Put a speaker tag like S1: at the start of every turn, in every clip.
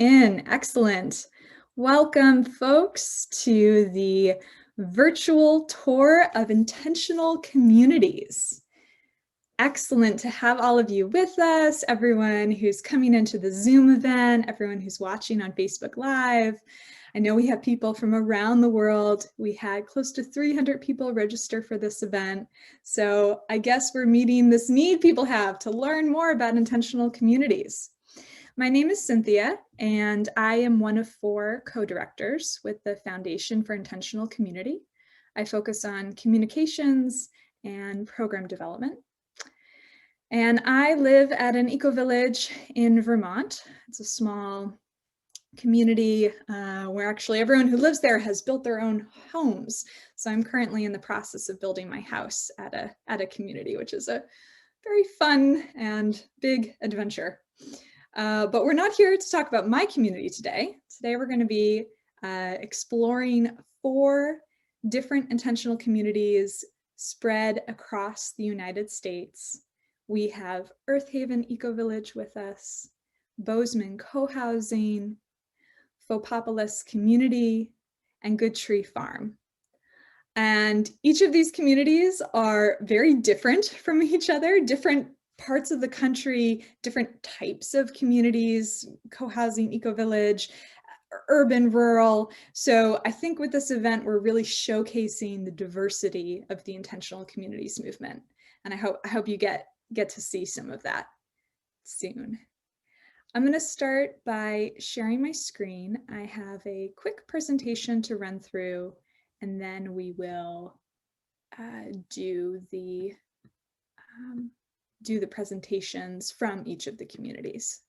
S1: Excellent. Welcome, folks, to the virtual tour of intentional communities. Excellent to have all of you with us, everyone who's coming into the Zoom event, everyone who's watching on Facebook Live. I know we have people from around the world. We had close to 300 people register for this event. So I guess we're meeting this need people have to learn more about intentional communities. My name is Cynthia, and I am one of 4 co-directors with the Foundation for Intentional Community. I focus on communications and program development. And I live at an eco-village in Vermont. It's a small community where actually everyone who lives there has built their own homes. So I'm currently in the process of building my house at a community, which is a very fun and big adventure. But we're not here to talk about my community today. Today we're going to be exploring 4 different intentional communities spread across the United States. We have Earthaven Ecovillage with us, Bozeman Co Housing, Phopopolis Community, and Good Tree Farm. And each of these communities are very different from each other, different parts of the country, different types of communities, co-housing, eco-village, urban, rural. So I think with this event, we're really showcasing the diversity of the intentional communities movement. And I hope you get to see some of that soon. I'm going to start by sharing my screen. I have a quick presentation to run through, and then we will do the presentations from each of the communities.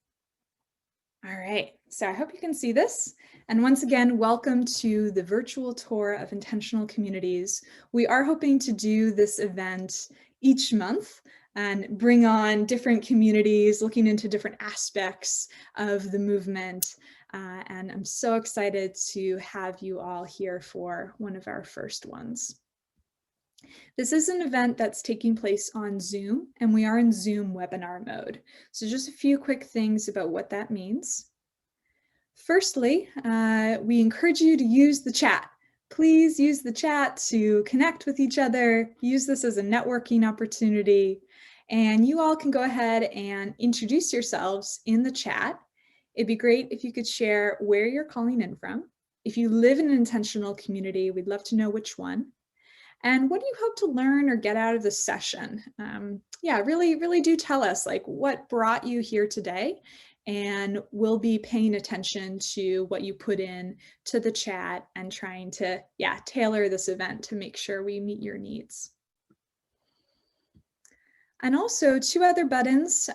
S1: All right, so I hope you can see this. And once again, welcome to the virtual tour of intentional communities. We are hoping to do this event each month and bring on different communities, looking into different aspects of the movement. And I'm so excited to have you all here for one of our first ones. This is an event that's taking place on Zoom, and we are in Zoom webinar mode. So just a few quick things about what that means. Firstly, we encourage you to use the chat. Please use the chat to connect with each other. Use this as a networking opportunity. And you all can go ahead and introduce yourselves in the chat. It'd be great if you could share where you're calling in from. If you live in an intentional community, we'd love to know which one. And what do you hope to learn or get out of this session? Yeah, really do tell us like what brought you here today, and we'll be paying attention to what you put in to the chat and trying to, tailor this event to make sure we meet your needs. And also 2 other buttons.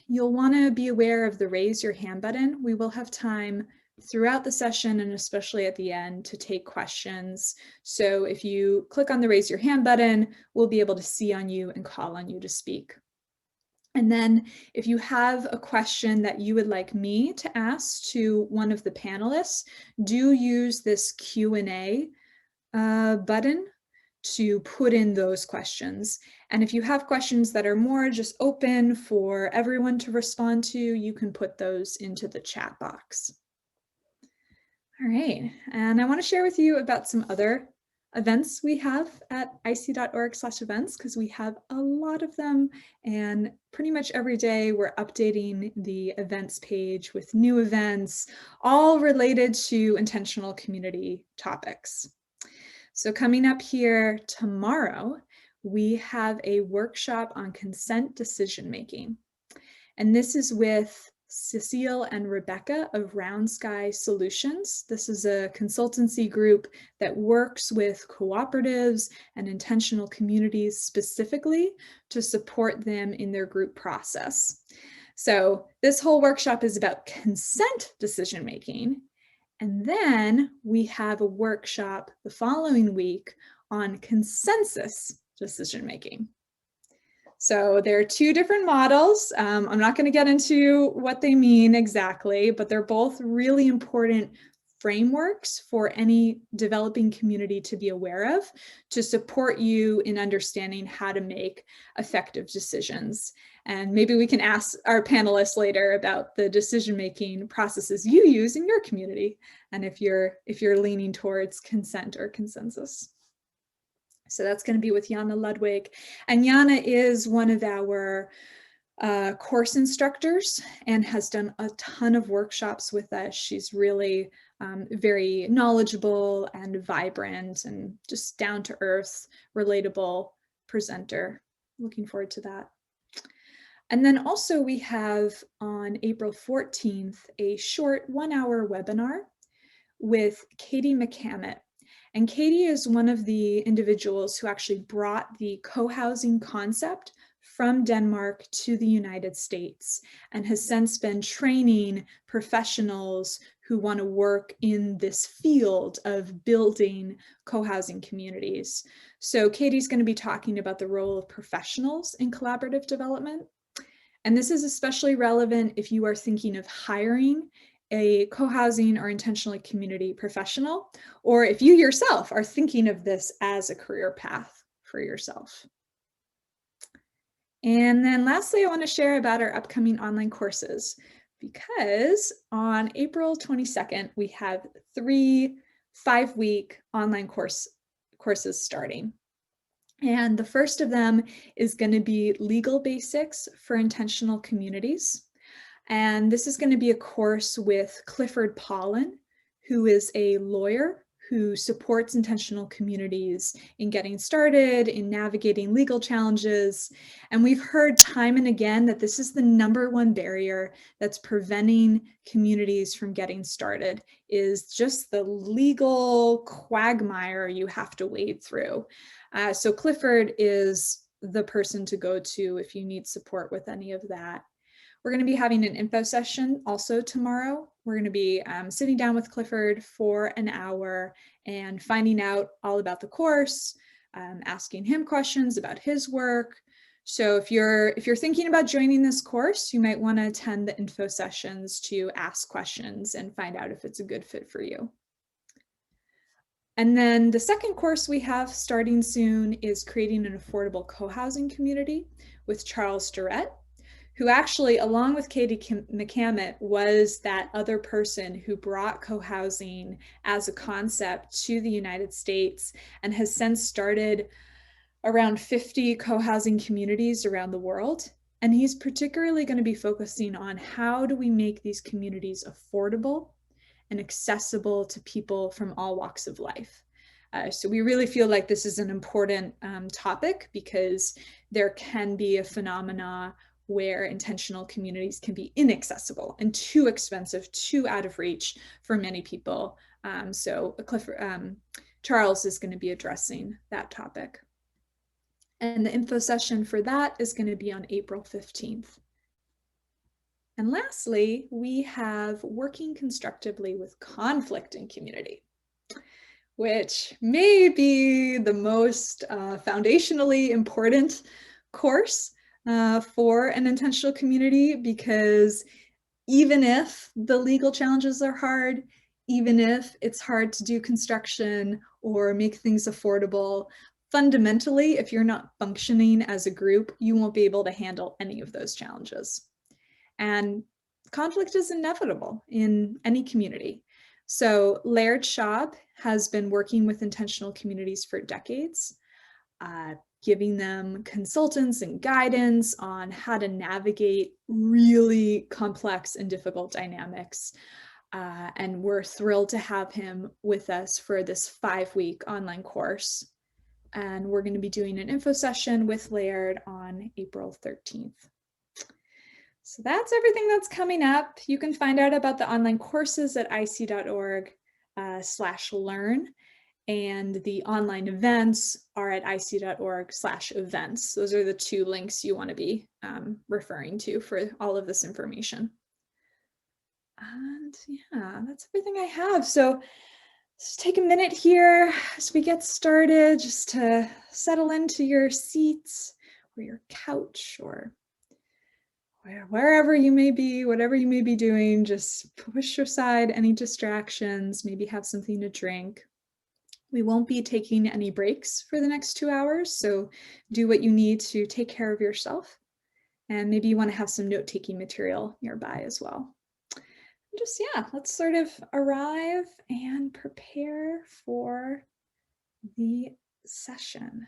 S1: You'll want to be aware of the raise your hand button. We will have time throughout the session and especially at the end to take questions. So if you click on the raise your hand button, we'll be able to see on you and call on you to speak. And then if you have a question that you would like me to ask to one of the panelists, do use this Q&A button to put in those questions. And if you have questions that are more just open for everyone to respond to, you can put those into the chat box. All right, and I want to share with you about some other events we have at ic.org/events, because we have a lot of them, and pretty much every day we're updating the events page with new events, all related to intentional community topics. So coming up here tomorrow, we have a workshop on consent decision making. And this is with Cecile and Rebecca of Round Sky Solutions. This is a consultancy group that works with cooperatives and intentional communities specifically to support them in their group process. So this whole workshop is about consent decision making. And then we have a workshop the following week on consensus decision making. So there are 2 different models. I'm not going to get into what they mean exactly, but they're both really important frameworks for any developing community to be aware of to support you in understanding how to make effective decisions. And maybe we can ask our panelists later about the decision-making processes you use in your community, and if you're leaning towards consent or consensus. So that's going to be with Jana Ludwig. And Jana is one of our course instructors and has done a ton of workshops with us. She's really very knowledgeable and vibrant and just down to earth, relatable presenter. Looking forward to that. And then also we have on April 14th, a short 1-hour webinar with Katie Mccamet. And Katie is one of the individuals who actually brought the co-housing concept from Denmark to the United States and has since been training professionals who want to work in this field of building co-housing communities. So Katie's going to be talking about the role of professionals in collaborative development. And this is especially relevant if you are thinking of hiring a co-housing or intentionally community professional, or if you yourself are thinking of this as a career path for yourself. And then lastly, I want to share about our upcoming online courses, because on April 22nd, we have 3 5-week online courses starting. And the first of them is going to be Legal Basics for Intentional Communities. And this is going to be a course with Clifford Pollen, who is a lawyer who supports intentional communities in getting started, in navigating legal challenges. And we've heard time and again that this is the #1 barrier that's preventing communities from getting started, is just the legal quagmire you have to wade through. So Clifford is the person to go to if you need support with any of that. We're going to be having an info session also tomorrow. We're going to be sitting down with Clifford for an hour and finding out all about the course, asking him questions about his work. So if you're thinking about joining this course, you might want to attend the info sessions to ask questions and find out if it's a good fit for you. And then the second course we have starting soon is Creating an Affordable Co-Housing Community with Charles Durrett, who actually, along with Katie Mccamet, was that other person who brought co-housing as a concept to the United States and has since started around 50 co-housing communities around the world. And he's particularly going to be focusing on how do we make these communities affordable and accessible to people from all walks of life. So we really feel like this is an important topic, because there can be a phenomena where intentional communities can be inaccessible and too expensive, too out of reach for many people. So Charles is going to be addressing that topic. And the info session for that is going to be on April 15th. And lastly, we have Working Constructively with Conflict in Community, which may be the most foundationally important course for an intentional community, because even if the legal challenges are hard, even if it's hard to do construction or make things affordable, fundamentally, if you're not functioning as a group, you won't be able to handle any of those challenges. And conflict is inevitable in any community. So Laird Schaub has been working with intentional communities for decades, giving them consultants and guidance on how to navigate really complex and difficult dynamics. And we're thrilled to have him with us for this 5-week online course. And we're going to be doing an info session with Laird on April 13th. So that's everything that's coming up. You can find out about the online courses at ic.org/learn. And the online events are at ic.org/events. Those are the 2 links you want to be referring to for all of this information. And yeah, that's everything I have. So let's take a minute here as we get started, just to settle into your seats or your couch or wherever you may be, whatever you may be doing, just push aside any distractions, maybe have something to drink. We won't be taking any breaks for the next 2 hours, so do what you need to take care of yourself. And maybe you want to have some note-taking material nearby as well. Just, yeah, let's sort of arrive and prepare for the session.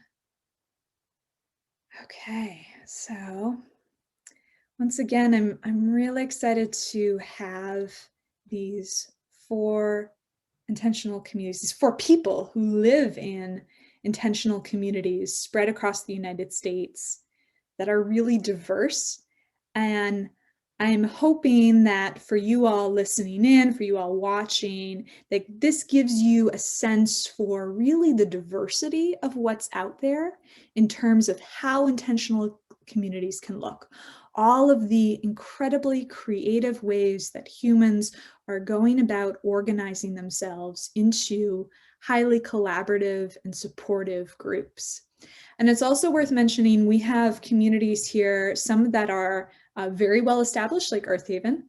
S1: Okay, so once again, I'm really excited to have these 4 intentional communities, these 4 people who live in intentional communities spread across the United States that are really diverse. And I'm hoping that for you all listening in, for you all watching, that this gives you a sense for really the diversity of what's out there in terms of how intentional communities can look. All of the incredibly creative ways that humans are going about organizing themselves into highly collaborative and supportive groups. And it's also worth mentioning, we have communities here, some that are very well established, like Earthaven,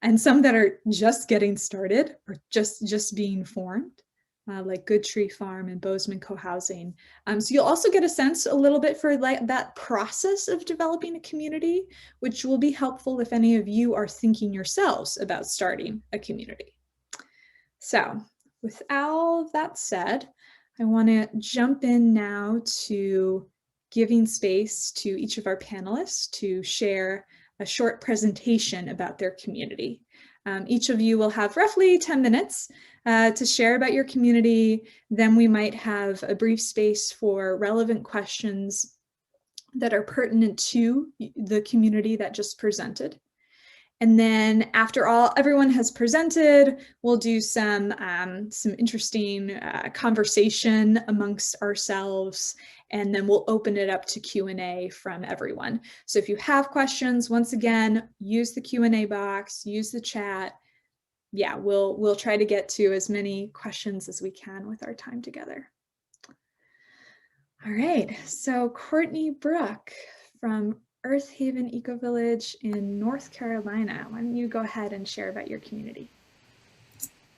S1: and some that are just getting started or just being formed, like Good Tree Farm and Bozeman Co Housing. So you'll also get a sense a little bit for that process of developing a community, which will be helpful if any of you are thinking yourselves about starting a community. So with all that said, I want to jump in now to giving space to each of our panelists to share a short presentation about their community. Each of you will have roughly 10 minutes to share about your community. Then we might have a brief space for relevant questions that are pertinent to the community that just presented. And then after everyone has presented, we'll do some interesting conversation amongst ourselves, and then we'll open it up to Q&A from everyone. So if you have questions, once again, use the Q&A box, use the chat. Yeah, we'll try to get to as many questions as we can with our time together. All right, so Courtney Brook from Earthaven Ecovillage in North Carolina. Why don't you go ahead and share about your community?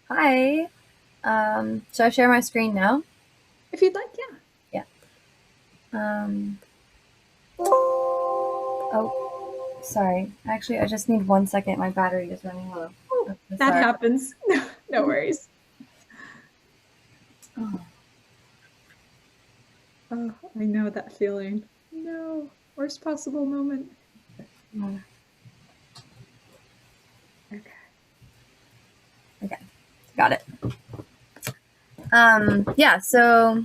S2: Hi. Should I share my screen now?
S1: If you'd like, yeah.
S2: Yeah. Oh, sorry. Actually, I just need 1 second. My battery is running low.
S1: Oh, that happens. No worries.
S2: Oh,
S1: I know that feeling. No, worst possible moment.
S2: Okay, got it. Yeah, so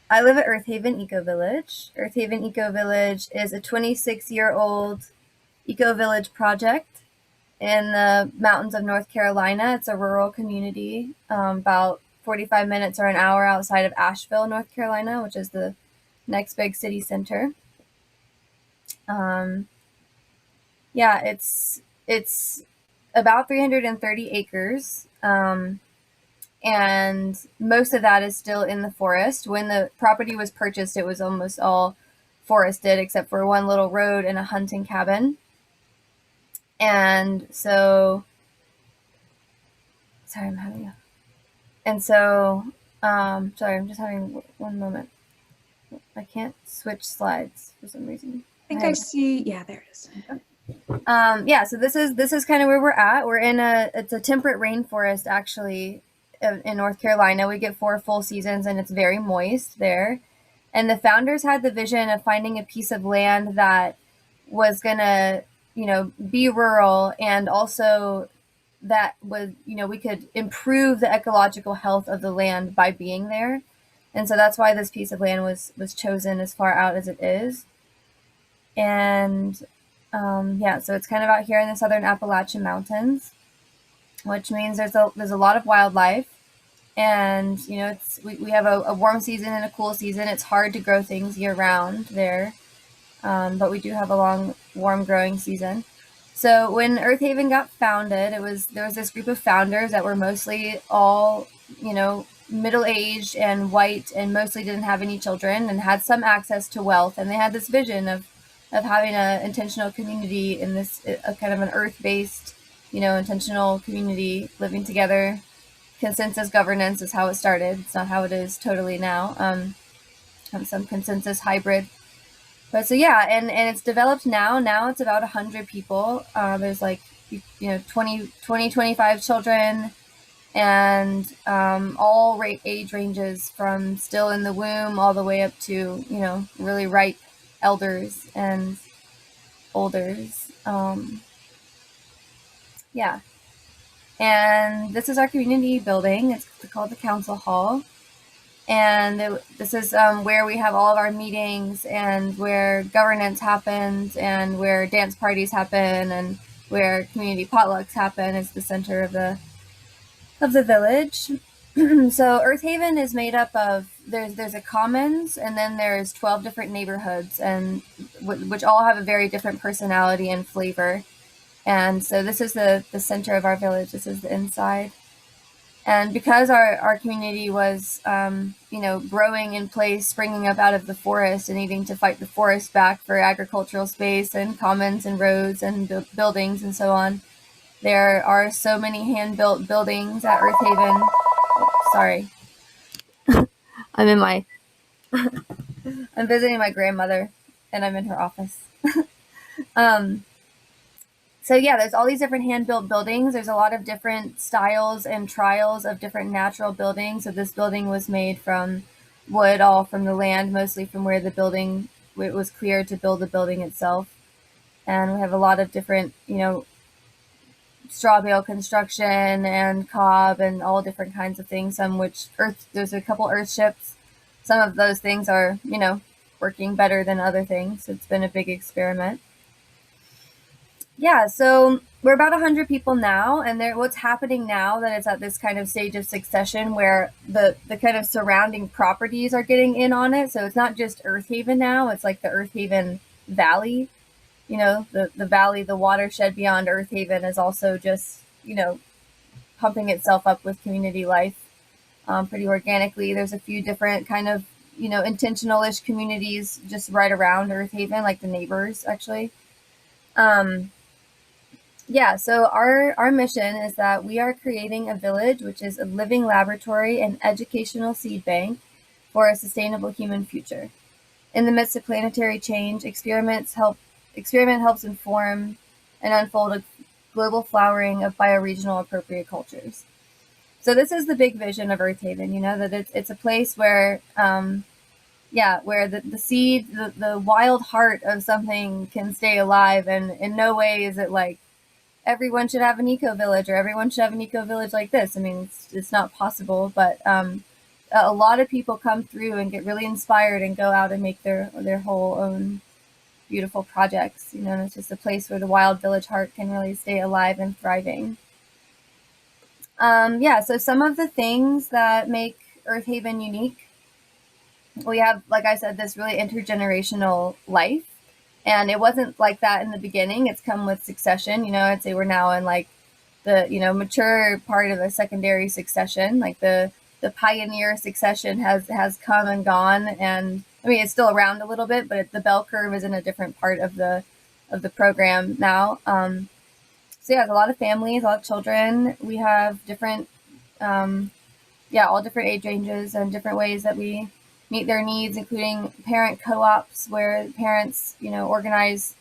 S2: I live at Earthaven Ecovillage. Earthaven Ecovillage is a 26-year-old eco-village project in the mountains of North Carolina. It's a rural community, about 45 minutes or an hour outside of Asheville, North Carolina, which is the next big city center. Yeah, it's about 330 acres, and most of that is still in the forest. When the property was purchased, it was almost all forested except for one little road and a hunting cabin. And so, sorry, I'm having a, and so, sorry, I'm just having 1 moment. I can't switch slides for some reason.
S1: I think I see, yeah, there it is.
S2: Yeah, so this is kind of where we're at. We're in it's a temperate rainforest, actually, in North Carolina. We get 4 full seasons, and it's very moist there. And the founders had the vision of finding a piece of land that was gonna, be rural, and also that was, we could improve the ecological health of the land by being there. And so that's why this piece of land was chosen as far out as it is. And yeah, so it's kind of out here in the southern Appalachian Mountains, which means there's a lot of wildlife. And we have a warm season and a cool season. It's hard to grow things year round there, but we do have a long warm growing season. So when Earthaven got founded, there was this group of founders that were mostly all middle-aged and white, and mostly didn't have any children and had some access to wealth. And they had this vision of of having an intentional community in this a kind of an earth-based, intentional community living together. Consensus governance is how it started. It's not how it is totally now. Some consensus hybrid. But so yeah, and it's developed now. Now it's about 100 people. There's like 20, 25 children, and all age ranges from still in the womb all the way up to really ripe elders and olders. Yeah. And this is our community building. It's called the Council Hall. And this is where we have all of our meetings, and where governance happens, and where dance parties happen, and where community potlucks happen. It's the center of the village. So Earthaven is made up of, there's a commons, and then there's 12 different neighborhoods, and which all have a very different personality and flavor. And so this is the center of our village. This is the inside. And because our community was, growing in place, springing up out of the forest and needing to fight the forest back for agricultural space and commons and roads and buildings and so on, there are so many hand-built buildings at Earthaven. Oh, sorry. I'm visiting my grandmother, and I'm in her office. So yeah, there's all these different hand-built buildings. There's a lot of different styles and trials of different natural buildings. So this building was made from wood, all from the land, mostly from where it was cleared to build the building itself. And we have a lot of different, straw bale construction and cob and all different kinds of things. There's a couple earth ships. Some of those things are, working better than other things. It's been a big experiment. Yeah, so we're about 100 people now, and what's happening now that it's at this kind of stage of succession where the kind of surrounding properties are getting in on it. So it's not just Earthaven now, it's like the Earthaven Valley. The valley, the watershed beyond Earthaven is also just, pumping itself up with community life pretty organically. There's a few different kind of, intentional-ish communities just right around Earthaven, like the neighbors, actually. Yeah, so our mission is that we are creating a village which is a living laboratory and educational seed bank for a sustainable human future. In the midst of planetary change, experiment helps inform and unfold a global flowering of bioregional appropriate cultures. So this is the big vision of Earthaven, that it's a place where, where the seed, the wild heart of something can stay alive, and in no way is it like, everyone should have an eco-village, or everyone should have an eco-village like this. I mean, it's not possible, but a lot of people come through and get really inspired and go out and make their whole own beautiful projects. And it's just a place where the wild village heart can really stay alive and thriving. So some of the things that make Earthaven unique, we have, like I said, this really intergenerational life. And it wasn't like that in the beginning. It's come with succession. I'd say we're now in like the, mature part of a secondary succession. Like the pioneer succession has come and gone. And I mean, it's still around a little bit, but the bell curve is in a different part of the program now. So yeah, there's a lot of families, a lot of children. We have different, all different age ranges and different ways that we meet their needs, including parent co-ops where parents, organize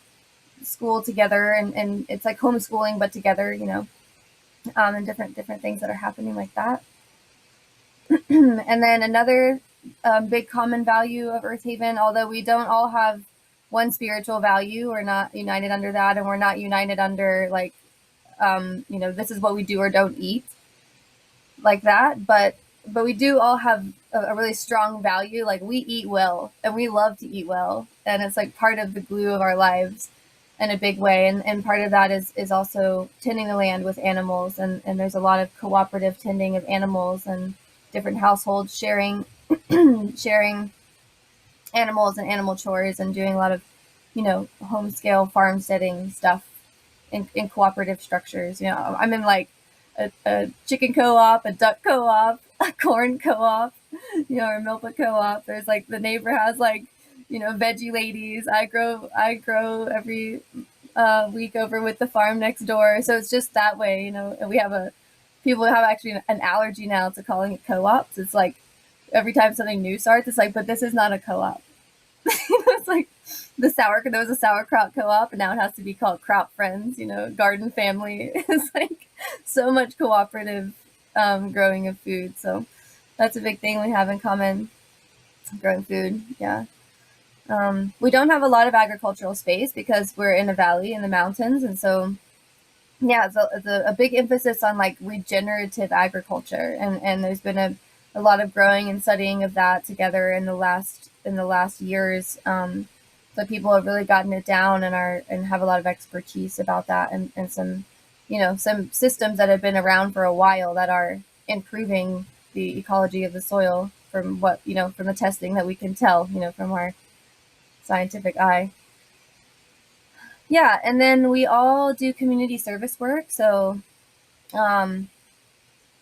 S2: school together, and it's like homeschooling, but together, and different things that are happening like that. And then another big common value of Earthaven, although we don't all have one spiritual value, we're not united under that, and we're not united under like, this is what we do or don't eat like that, but we do all have a really strong value. Like, we eat well, and we love to eat well, and it's like part of the glue of our lives in a big way. And part of that is also tending the land with animals, and there's a lot of cooperative tending of animals, and different households sharing animals and animal chores, and doing a lot of home scale farmsteading stuff in cooperative structures. I'm in like a chicken co-op, a duck co-op, a corn co-op, or a milpa co-op. There's like, the neighbor has like, veggie ladies. I grow every week over with the farm next door. So it's just that way, and people have actually an allergy now to calling it co-ops. It's like every time something new starts, it's like, but this is not a co-op. It's like there was a sauerkraut co-op, and now it has to be called Crop Friends, Garden Family. It's like so much cooperative growing of food. So that's a big thing we have in common, growing food. Yeah. We don't have a lot of agricultural space because we're in a valley in the mountains. And so, yeah, it's a big emphasis on like regenerative agriculture. And there's been a lot of growing and studying of that together in the last years. So people have really gotten it down and have a lot of expertise about that, and some systems that have been around for a while that are improving the ecology of the soil from from the testing that we can tell, from our scientific eye. Yeah, and then we all do community service work. So, yeah,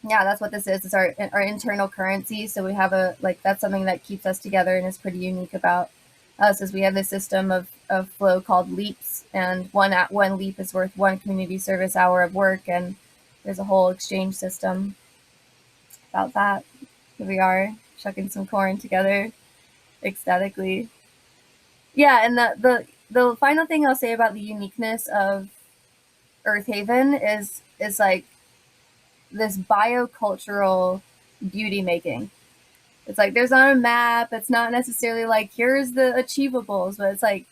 S2: that's what this is. It's our internal currency. So we have that's something that keeps us together and is pretty unique about us, is we have this system of flow called leaps, and one leap is worth one community service hour of work, and there's a whole exchange system about that. Here we are shucking some corn together ecstatically. Yeah, and the final thing I'll say about the uniqueness of Earthaven is like this biocultural beauty making. It's like there's not a map. It's not necessarily like here's the achievables, but it's like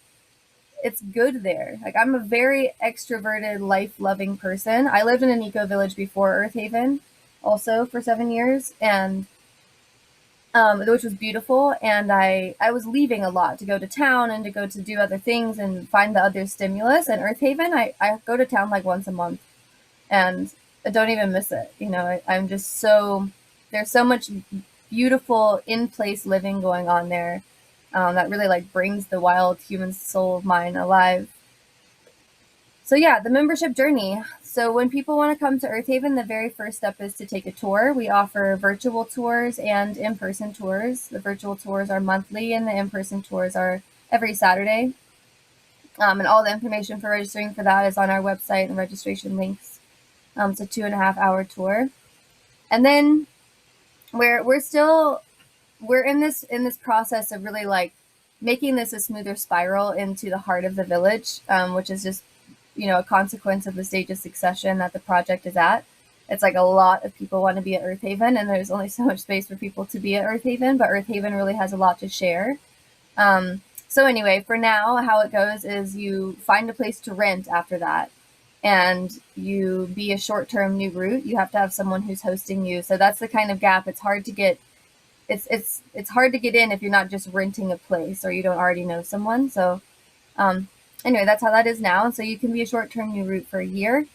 S2: it's good there. Like I'm a very extroverted, life-loving person. I lived in an eco-village before Earthaven, also for 7 years, and which was beautiful. And I was leaving a lot to go to town and to go to do other things and find the other stimulus. And Earthaven, I go to town like once a month, and I don't even miss it. I'm just there's so much beautiful in-place living going on there that really like brings the wild human soul of mine alive. So yeah, the membership journey. So when people want to come to Earthaven, the very first step is to take a tour. We offer virtual tours and in-person tours. The virtual tours are monthly, and the in-person tours are every Saturday. And all the information for registering for that is on our website, and registration links. It's a 2.5-hour tour. And then we're in this process of really like making this a smoother spiral into the heart of the village, which is just a consequence of the stage of succession that the project is at. It's like a lot of people want to be at Earthaven, and there's only so much space for people to be at Earthaven, but Earthaven really has a lot to share. So anyway, for now, how it goes is you find a place to rent after that, and you be a short-term new route. You have to have someone who's hosting you. So that's the kind of gap. It's hard to get it's hard to get in if you're not just renting a place or you don't already know someone. So anyway, that's how that is now. And so you can be a short-term new route for a year,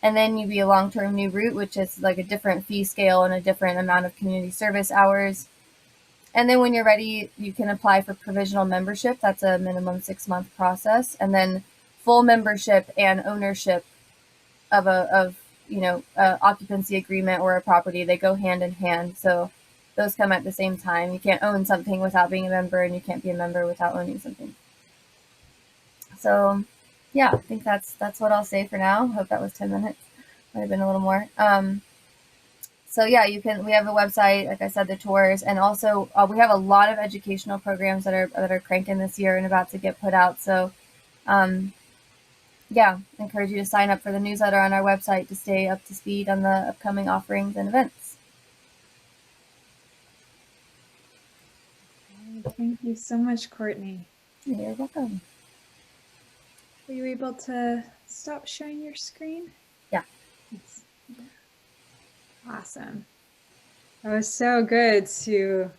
S2: and then you be a long-term new route, which is like a different fee scale and a different amount of community service hours. And then when you're ready, you can apply for provisional membership. That's a minimum 6-month process. And then full membership and ownership of a occupancy agreement or a property, they go hand in hand. So those come at the same time. You can't own something without being a member, and you can't be a member without owning something. So yeah, I think that's what I'll say for now. Hope that was 10 minutes. Might have been a little more. So yeah, we have a website, like I said, the tours, and also we have a lot of educational programs that are cranking this year and about to get put out. So yeah, I encourage you to sign up for the newsletter on our website to stay up to speed on the upcoming offerings and events.
S1: Thank you so much, Courtney.
S2: You're welcome.
S1: Were you able to stop sharing your screen?
S2: Yeah.
S1: Awesome. That was so good to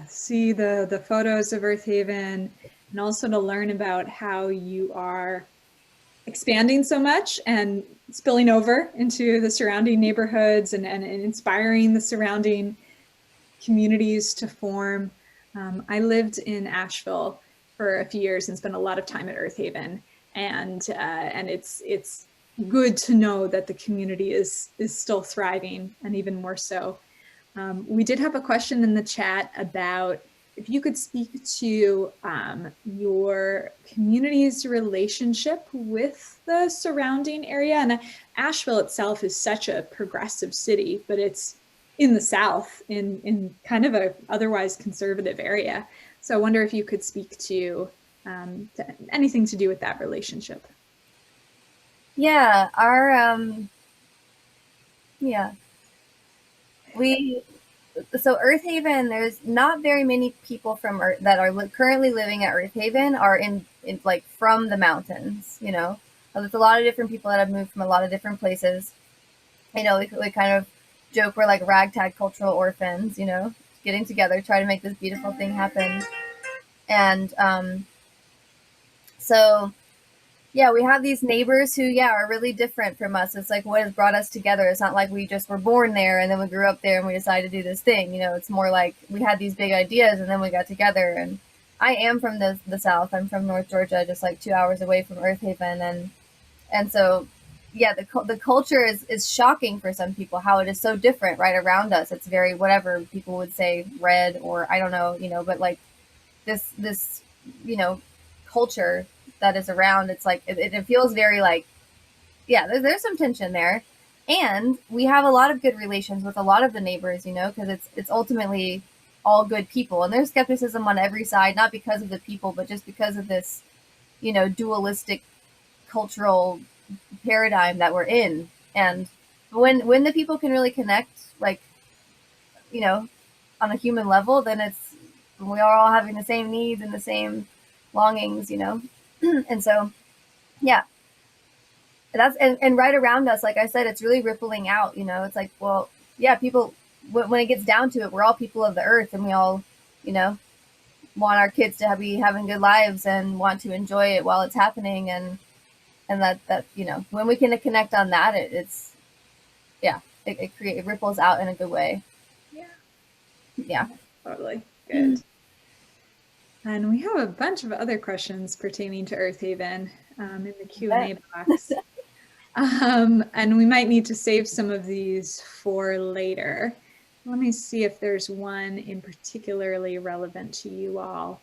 S1: see the photos of Earthaven, and also to learn about how you are expanding so much and spilling over into the surrounding neighborhoods and inspiring the surrounding communities to form. I lived in Asheville for a few years and spent a lot of time at Earthaven, and it's good to know that the community is still thriving, and even more so. We did have a question in the chat about if you could speak to your community's relationship with the surrounding area. And Asheville itself is such a progressive city, but it's in the South, in kind of a otherwise conservative area. So I wonder if you could speak to anything to do with that relationship.
S2: Yeah, our yeah. We so Earthaven, there's not very many people from Earth that are currently living at Earthaven are in like from the mountains, you know. There's a lot of different people that have moved from a lot of different places. You know, we kind of joke we're like ragtag cultural orphans, you know, getting together, try to make this beautiful thing happen. And so yeah, we have these neighbors who, yeah, are really different from us. It's like what has brought us together. It's not like we just were born there and then we grew up there and we decided to do this thing. You know, it's more like we had these big ideas and then we got together. And I am from the South. I'm from North Georgia, just like 2 hours away from Earthaven. And so, yeah, the culture is shocking for some people, how it is so different right around us. It's very, whatever people would say, red, or I don't know, you know, but like this, you know, culture that is around, it's like it feels very like, yeah, there's some tension there. And we have a lot of good relations with a lot of the neighbors, you know, because it's ultimately all good people. And there's skepticism on every side, not because of the people, but just because of this, you know, dualistic cultural paradigm that we're in. And when the people can really connect, like, you know, on a human level, then it's, we are all having the same needs and the same longings, you know. And so, yeah, that's and right around us, like I said, it's really rippling out, you know. It's like, well, yeah, people, when it gets down to it, we're all people of the earth, and we all, you know, want our kids to be having good lives and want to enjoy it while it's happening. And that you know, when we can connect on that, it's, yeah, it ripples out in a good way. Yeah,
S1: Totally. Good. And we have a bunch of other questions pertaining to Earthaven in the Q&A box. And we might need to save some of these for later. Let me see if there's one in particularly relevant to you all.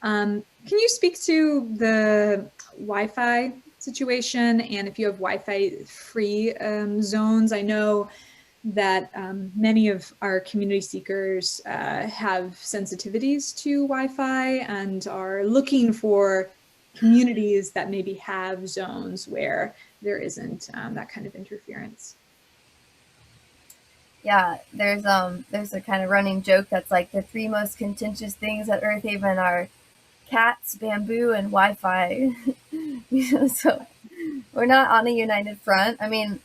S1: Can you speak to the Wi-Fi situation, and if you have Wi-Fi free zones? I know that many of our community seekers have sensitivities to Wi-Fi and are looking for communities that maybe have zones where there isn't that kind of interference.
S2: Yeah, there's a kind of running joke that's like the three most contentious things at Earthaven are cats, bamboo, and Wi-Fi. You know, so we're not on a united front. I mean,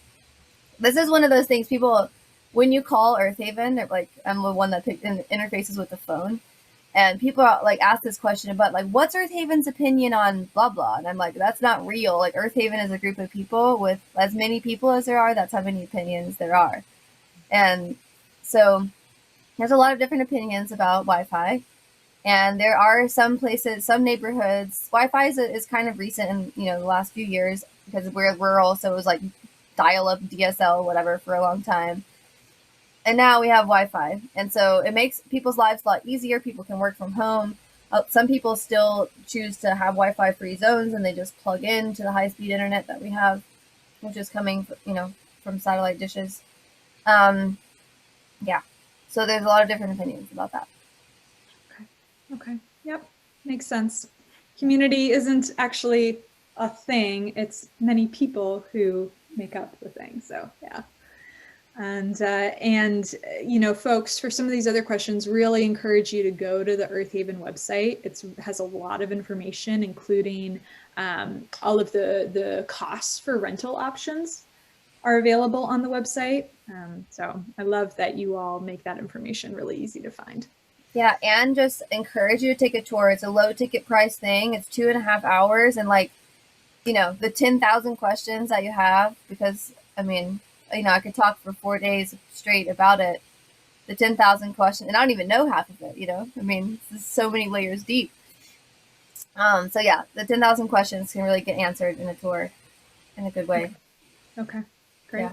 S2: this is one of those things people, when you call Earthaven, they're like, I'm the one that interfaces with the phone, and people are, like, ask this question about like, what's Earthaven's opinion on blah blah, and I'm like, that's not real. Like, Earthaven is a group of people with as many people as there are. That's how many opinions there are. And so there's a lot of different opinions about Wi-Fi. And there are some places, some neighborhoods, Wi-Fi is kind of recent in, you know, the last few years, because we're rural, so it was like dial-up DSL, whatever, for a long time. And now we have Wi-Fi. And so it makes people's lives a lot easier. People can work from home. Some people still choose to have Wi-Fi free zones, and they just plug in to the high-speed internet that we have, which is coming, you know, from satellite dishes. Yeah. So there's a lot of different opinions about that.
S1: Okay. Yep. Makes sense. Community isn't actually a thing. It's many people who make up the thing. So yeah. And you know, folks, for some of these other questions, really encourage you to go to the Earthaven website. It has a lot of information, including all of the costs for rental options are available on the website. So I love that you all make that information really easy to find.
S2: Yeah, and just encourage you to take a tour. It's a low ticket price thing. It's 2.5 hours, and like, you know, the 10,000 questions that you have, because I mean, you know, I could talk for 4 days straight about it. The 10,000 questions, and I don't even know half of it, you know? I mean, it's so many layers deep. So yeah, the 10,000 questions can really get answered in a tour in a good way.
S1: Okay, great.
S2: Yeah.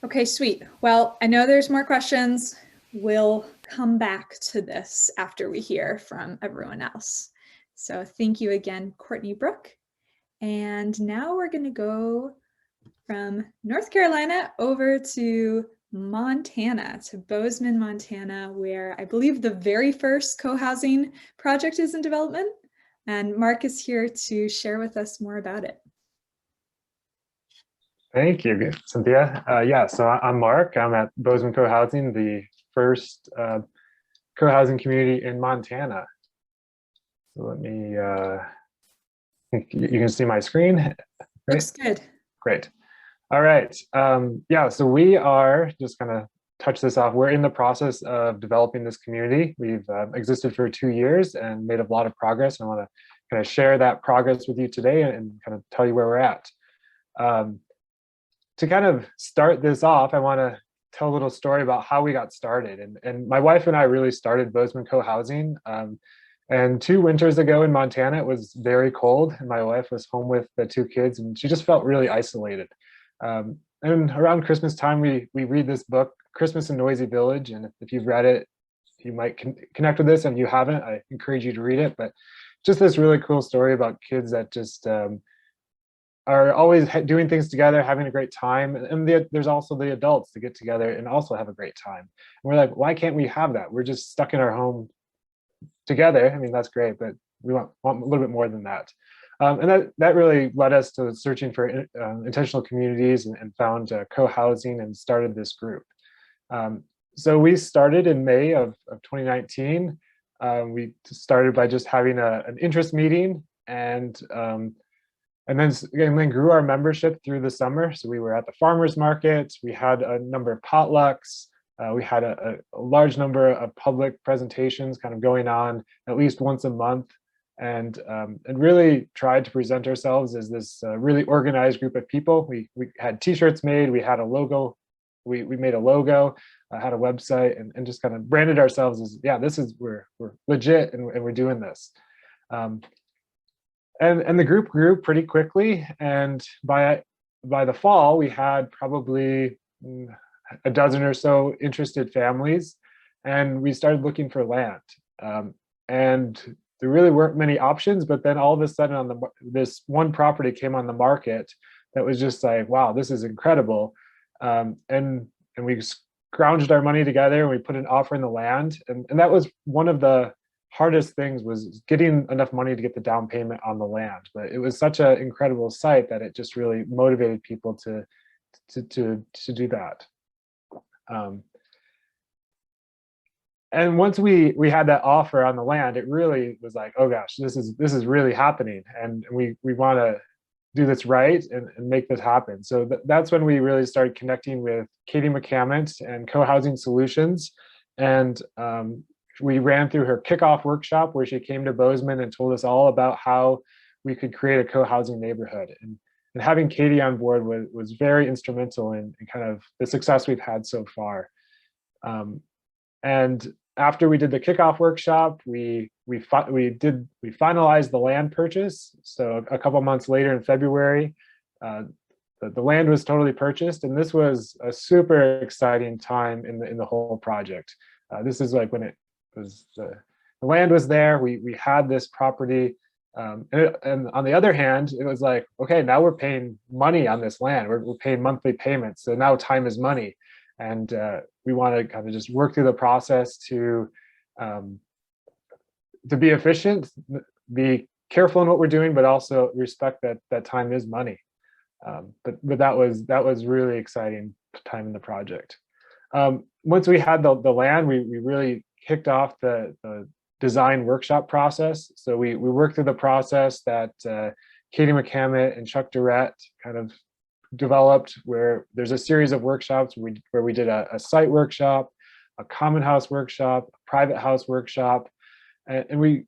S1: Okay, sweet. Well, I know there's more questions. We'll come back to this after we hear from everyone else. So thank you again, Courtney Brooke. And now we're going to go from North Carolina over to Montana, to Bozeman, Montana, where I believe the very first co-housing project is in development. And Mark is here to share with us more about it.
S3: Thank you, Cynthia. Yeah, so I'm Mark. I'm at Bozeman Co Housing, the first co-housing community in Montana. So let me, I think you can see my screen. Great.
S1: Looks good.
S3: Great. All right. Yeah, so we are just gonna touch this off. We're in the process of developing this community. We've existed for 2 years and made a lot of progress. I want to kind of share that progress with you today and kind of tell you where we're at. To kind of start this off, I want to tell a little story about how we got started. And my wife and I really started Bozeman Co Housing. And 2 winters ago in Montana, it was very cold, and my wife was home with the 2 kids, and she just felt really isolated. And around Christmas time, we read this book, Christmas in Noisy Village. And if you've read it, you might connect with this. And if you haven't, I encourage you to read it. But just this really cool story about kids that just are always doing things together, having a great time. And there's also the adults to get together and also have a great time. And we're like, why can't we have that? We're just stuck in our home together. I mean, that's great, but we want a little bit more than that. And that really led us to searching for intentional communities and found co-housing and started this group. So we started in May of 2019. We started by just having an interest meeting and then grew our membership through the summer. So we were at the farmers market. We had a number of potlucks. We had a large number of public presentations kind of going on at least once a month, and really tried to present ourselves as this really organized group of people. We had T-shirts made. We had a logo. We made a logo, had a website, and just kind of branded ourselves as, yeah, we're legit and we're doing this. And the group grew pretty quickly, and by the fall, we had probably a dozen or so interested families, and we started looking for land. And there really weren't many options, but then all of a sudden this one property came on the market that was just like, wow, this is incredible. And we scrounged our money together and we put an offer in the land. And that was one of the hardest things, was getting enough money to get the down payment on the land. But it was such an incredible site that it just really motivated people to do that. And once we had that offer on the land, it really was like, oh gosh, this is really happening, and we want to do this right and make this happen. So that's when we really started connecting with Katie Mccamet and Co-Housing Solutions, and we ran through her kickoff workshop where she came to Bozeman and told us all about how we could create a co-housing neighborhood. And having Katie on board was very instrumental in kind of the success we've had so far. And after we did the kickoff workshop, we finalized the land purchase. So a couple months later in February, the land was totally purchased, and this was a super exciting time in the whole project. This is like when it was the land was there. We had this property, and on the other hand, it was like, okay, now we're paying money on this land. We're paying monthly payments. So now time is money, and we want to kind of just work through the process to be efficient, be careful in what we're doing, but also respect that time is money. But that was really exciting time in the project. Once we had the land, we really kicked off the design workshop process. So we worked through the process that Katie Mccamet and Chuck Durrett kind of developed, where there's a series of workshops where we did a site workshop, a common house workshop, a private house workshop, and we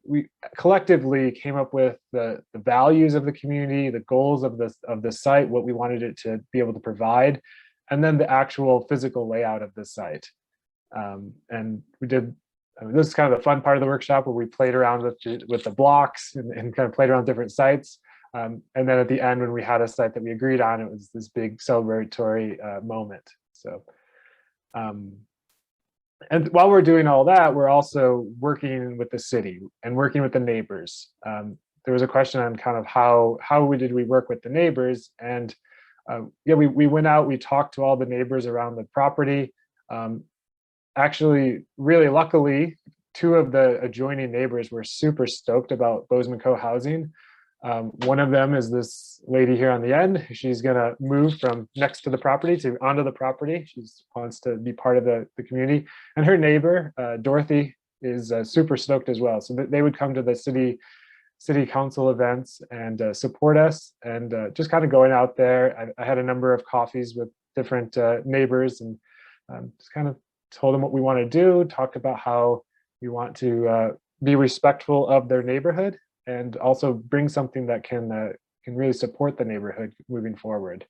S3: collectively came up with the values of the community, the goals of the site, what we wanted it to be able to provide, and then the actual physical layout of the site. And we did. This is kind of the fun part of the workshop, where we played around with the blocks and kind of played around different sites. And then at the end, when we had a site that we agreed on, it was this big celebratory moment. So, And while we're doing all that, we're also working with the city and working with the neighbors. There was a question on kind of how did we work with the neighbors, and yeah, we went out, we talked to all the neighbors around the property. Actually, really luckily, two of the adjoining neighbors were super stoked about Bozeman Co Housing. One of them is this lady here on the end. She's gonna move from next to the property to onto the property. She wants to be part of the community. And her neighbor, Dorothy, is super stoked as well. So they would come to the city council events and support us, and just kind of going out there. I had a number of coffees with different neighbors, and just kind of told them what we want to do, talked about how we want to be respectful of their neighborhood and also bring something that can really support the neighborhood moving forward.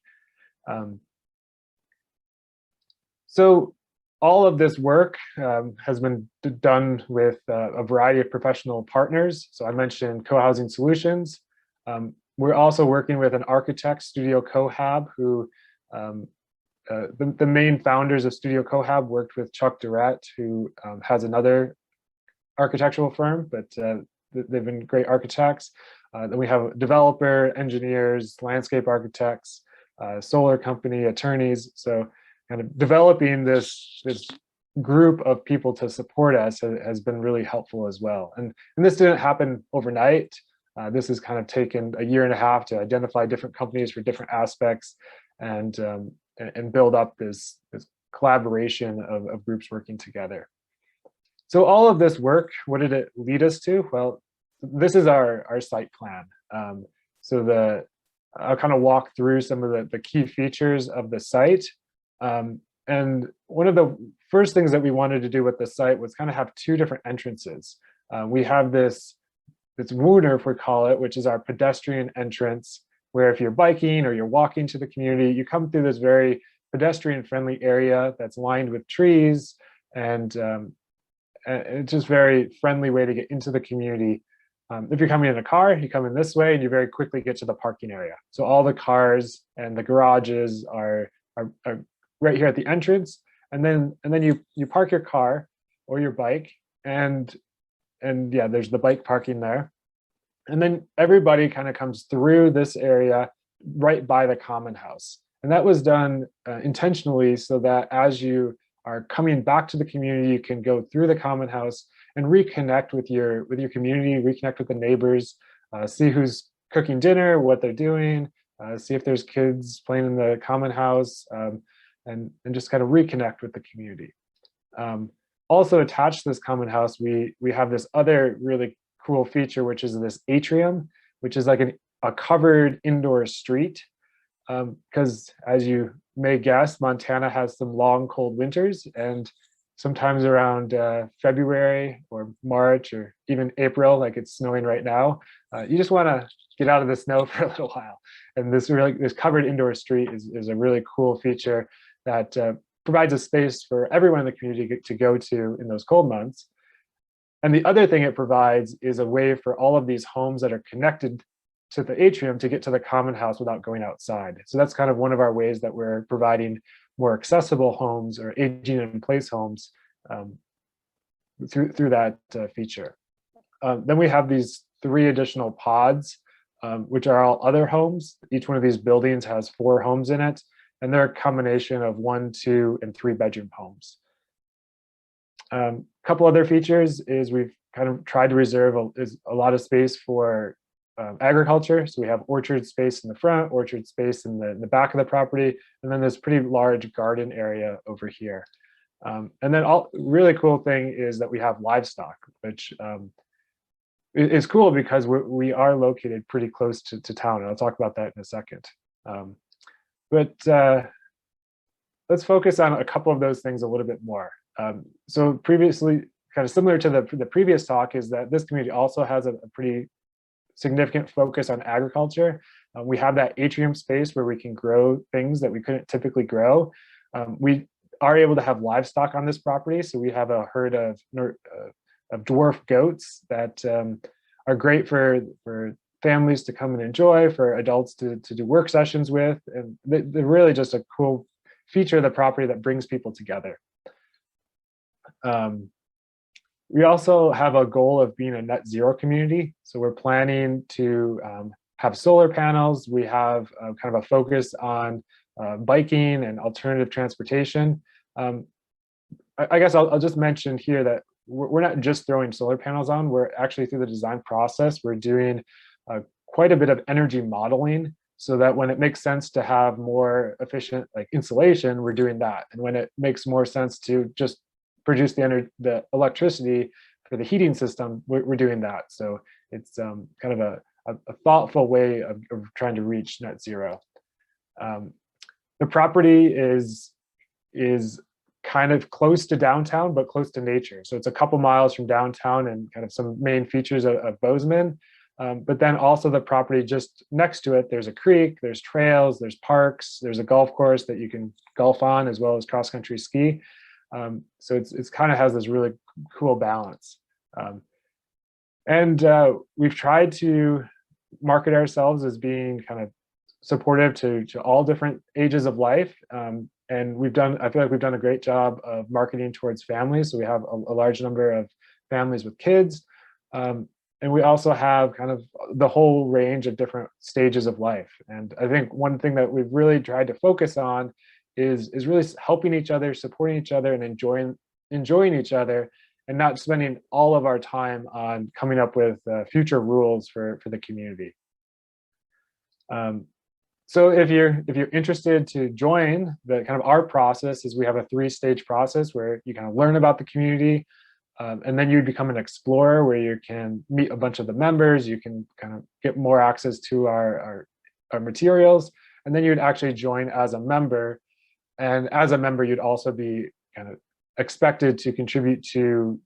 S3: So all of this work has been done with a variety of professional partners. So I mentioned Co-Housing Solutions. We're also working with an architect, Studio Cohab, who the main founders of Studio Cohab worked with Chuck Durrett, who has another architectural firm, but they've been great architects. Then we have developer, engineers, landscape architects, solar company, attorneys. So kind of developing this group of people to support us has been really helpful as well. And this didn't happen overnight. This has kind of taken a year and a half to identify different companies for different aspects and build up this collaboration of groups working together. So all of this work, what did it lead us to? Well, this is our site plan. So I'll kind of walk through some of the key features of the site. And one of the first things that we wanted to do with the site was kind of have two different entrances. We have this wooner, if we call it, which is our pedestrian entrance, where if you're biking or you're walking to the community, you come through this very pedestrian-friendly area that's lined with trees, and it's just very friendly way to get into the community. If you're coming in a car, you come in this way and you very quickly get to the parking area. So all the cars and the garages are right here at the entrance. And then you park your car or your bike, and yeah, there's the bike parking there. And then everybody kind of comes through this area right by the common house. And that was done intentionally so that as you are coming back to the community, you can go through the common house and reconnect with your community, reconnect with the neighbors, see who's cooking dinner, what they're doing, see if there's kids playing in the common house, and just kind of reconnect with the community. Also attached to this common house, we have this other really cool feature, which is this atrium, which is like a covered indoor street. Because as you may guess, Montana has some long, cold winters, and sometimes around February or March or even April, like it's snowing right now, you just want to get out of the snow for a little while. And this covered indoor street is a really cool feature that provides a space for everyone in the community to go to in those cold months. And the other thing it provides is a way for all of these homes that are connected to the atrium to get to the common house without going outside. So that's kind of one of our ways that we're providing more accessible homes or aging in place homes through that feature. Then we have these 3 additional pods, which are all other homes. Each one of these buildings has 4 homes in it, and they're a combination of 1, 2, and 3 bedroom homes. A couple other features is we've kind of tried to reserve a lot of space for agriculture. So we have orchard space in the front, orchard space in the back of the property, and then this pretty large garden area over here. And then really cool thing is that we have livestock, which is cool because we are located pretty close to town, and I'll talk about that in a second. But let's focus on a couple of those things a little bit more. So previously, kind of similar to the previous talk, is that this community also has a pretty significant focus on agriculture. We have that atrium space where we can grow things that we couldn't typically grow. We are able to have livestock on this property. So we have a herd of dwarf goats that are great for families to come and enjoy, for adults to do work sessions with. And they're really just a cool feature of the property that brings people together. We also have a goal of being a net zero community. So we're planning to have solar panels. We have kind of a focus on biking and alternative transportation. I guess I'll just mention here that we're not just throwing solar panels on. We're actually, through the design process, we're doing quite a bit of energy modeling, so that when it makes sense to have more efficient like insulation, we're doing that. And when it makes more sense to just produce the electricity for the heating system, we're doing that. So it's kind of a thoughtful way of trying to reach net zero. The property is kind of close to downtown, but close to nature. So it's a couple miles from downtown and kind of some main features of Bozeman. But then also the property just next to it, there's a creek, there's trails, there's parks, there's a golf course that you can golf on, as well as cross-country ski. So it's kind of has this really cool balance. And we've tried to market ourselves as being kind of supportive to all different ages of life. And I feel like we've done a great job of marketing towards families. So we have a large number of families with kids. And we also have kind of the whole range of different stages of life. And I think one thing that we've really tried to focus on is really helping each other, supporting each other, and enjoying each other, and not spending all of our time on coming up with future rules for the community. So if you're interested to join the kind of our process, is we have a 3-stage process where you kind of learn about the community, and then you become an explorer, where you can meet a bunch of the members, you can kind of get more access to our materials, and then you'd actually join as a member. And as a member, you'd also be kind of expected to contribute to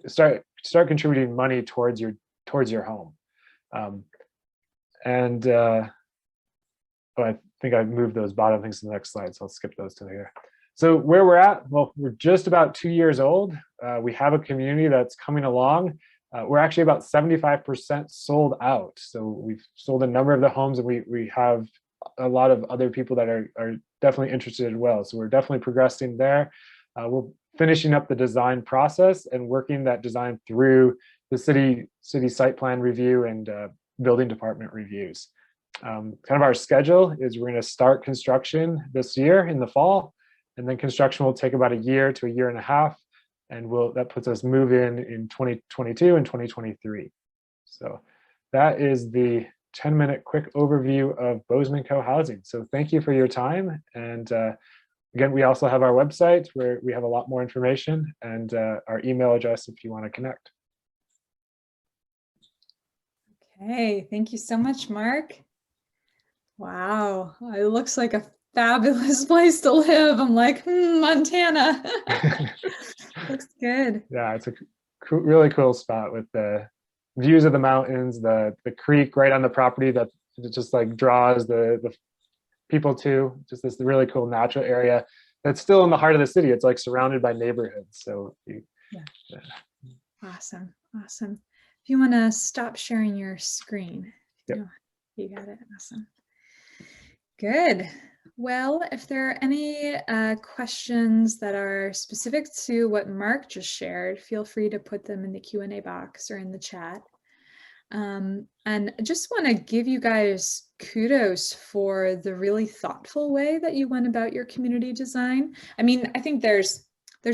S3: start contributing money towards your home. I think I moved those bottom things to the next slide, so I'll skip those to here. So where we're at, well, we're just about 2 years old. We have a community that's coming along. We're actually about 75% sold out. So we've sold a number of the homes, and we have a lot of other people that are definitely interested as well. So we're definitely progressing there. We're finishing up the design process and working that design through the city site plan review and building department reviews. Kind of our schedule is we're going to start construction this year in the fall, and then construction will take about a year to a year and a half, and that puts us in 2022 and 2023. So that is the 10-minute quick overview of Bozeman Co Housing. So thank you for your time. And again, we also have our website where we have a lot more information, and our email address if you want to connect.
S1: Okay, thank you so much, Mark. Wow, it looks like a fabulous place to live. I'm like, Montana. Looks good.
S3: Yeah, it's a really cool spot with the views of the mountains, the creek right on the property that just like draws the people to just this really cool natural area that's still in the heart of the city. It's like surrounded by neighborhoods. So yeah.
S1: Awesome. If you want to stop sharing your screen.
S3: Yep.
S1: No, you got it. Awesome. Good. Well, if there are any questions that are specific to what Mark just shared, feel free to put them in the Q&A box or in the chat. And I just want to give you guys kudos for the really thoughtful way that you went about your community design. I mean, I think there's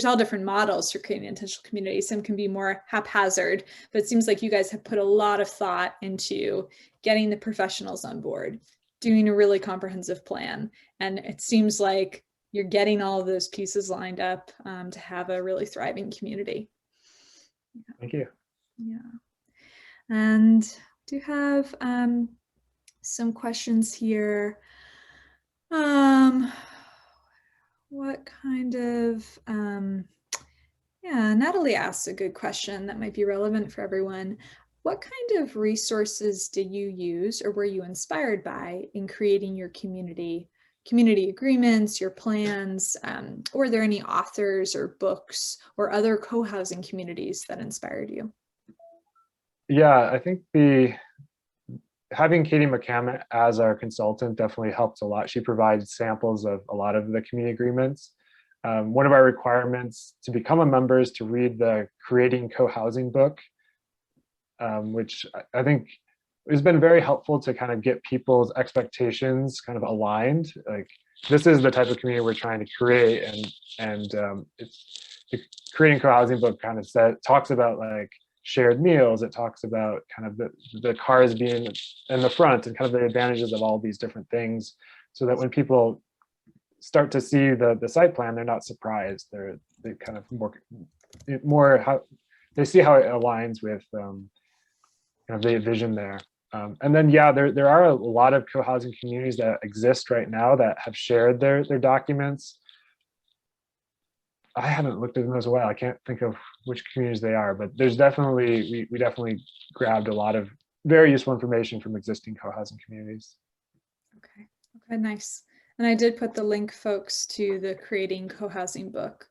S1: all different models for creating intentional community. Some can be more haphazard, but it seems like you guys have put a lot of thought into getting the professionals on board, doing a really comprehensive plan. And it seems like you're getting all of those pieces lined up to have a really thriving community.
S3: Thank you.
S1: Yeah. And do have some questions here. What kind of, Natalie asks a good question that might be relevant for everyone. What kind of resources did you use or were you inspired by in creating your community agreements, your plans? Or are there any authors or books or other co-housing communities that inspired you?
S3: Yeah, I think having Katie Mccamet as our consultant definitely helped a lot. She provides samples of a lot of the community agreements. One of our requirements to become a member is to read the Creating Co-Housing book, which I think has been very helpful to kind of get people's expectations kind of aligned. Like, this is the type of community we're trying to create, and it's the Creating Co-Housing book kind of talks about like shared meals. It talks about kind of the cars being in the front and kind of the advantages of all these different things, so that when people start to see the site plan, they're not surprised. They kind of more how they see how it aligns with kind of the vision there. And then, yeah, there are a lot of co-housing communities that exist right now that have shared their documents. I haven't looked at them as well. I can't think of which communities they are, but there's definitely, we definitely grabbed a lot of very useful information from existing co-housing communities.
S1: Okay, nice. And I did put the link, folks, to the Creating Co-Housing book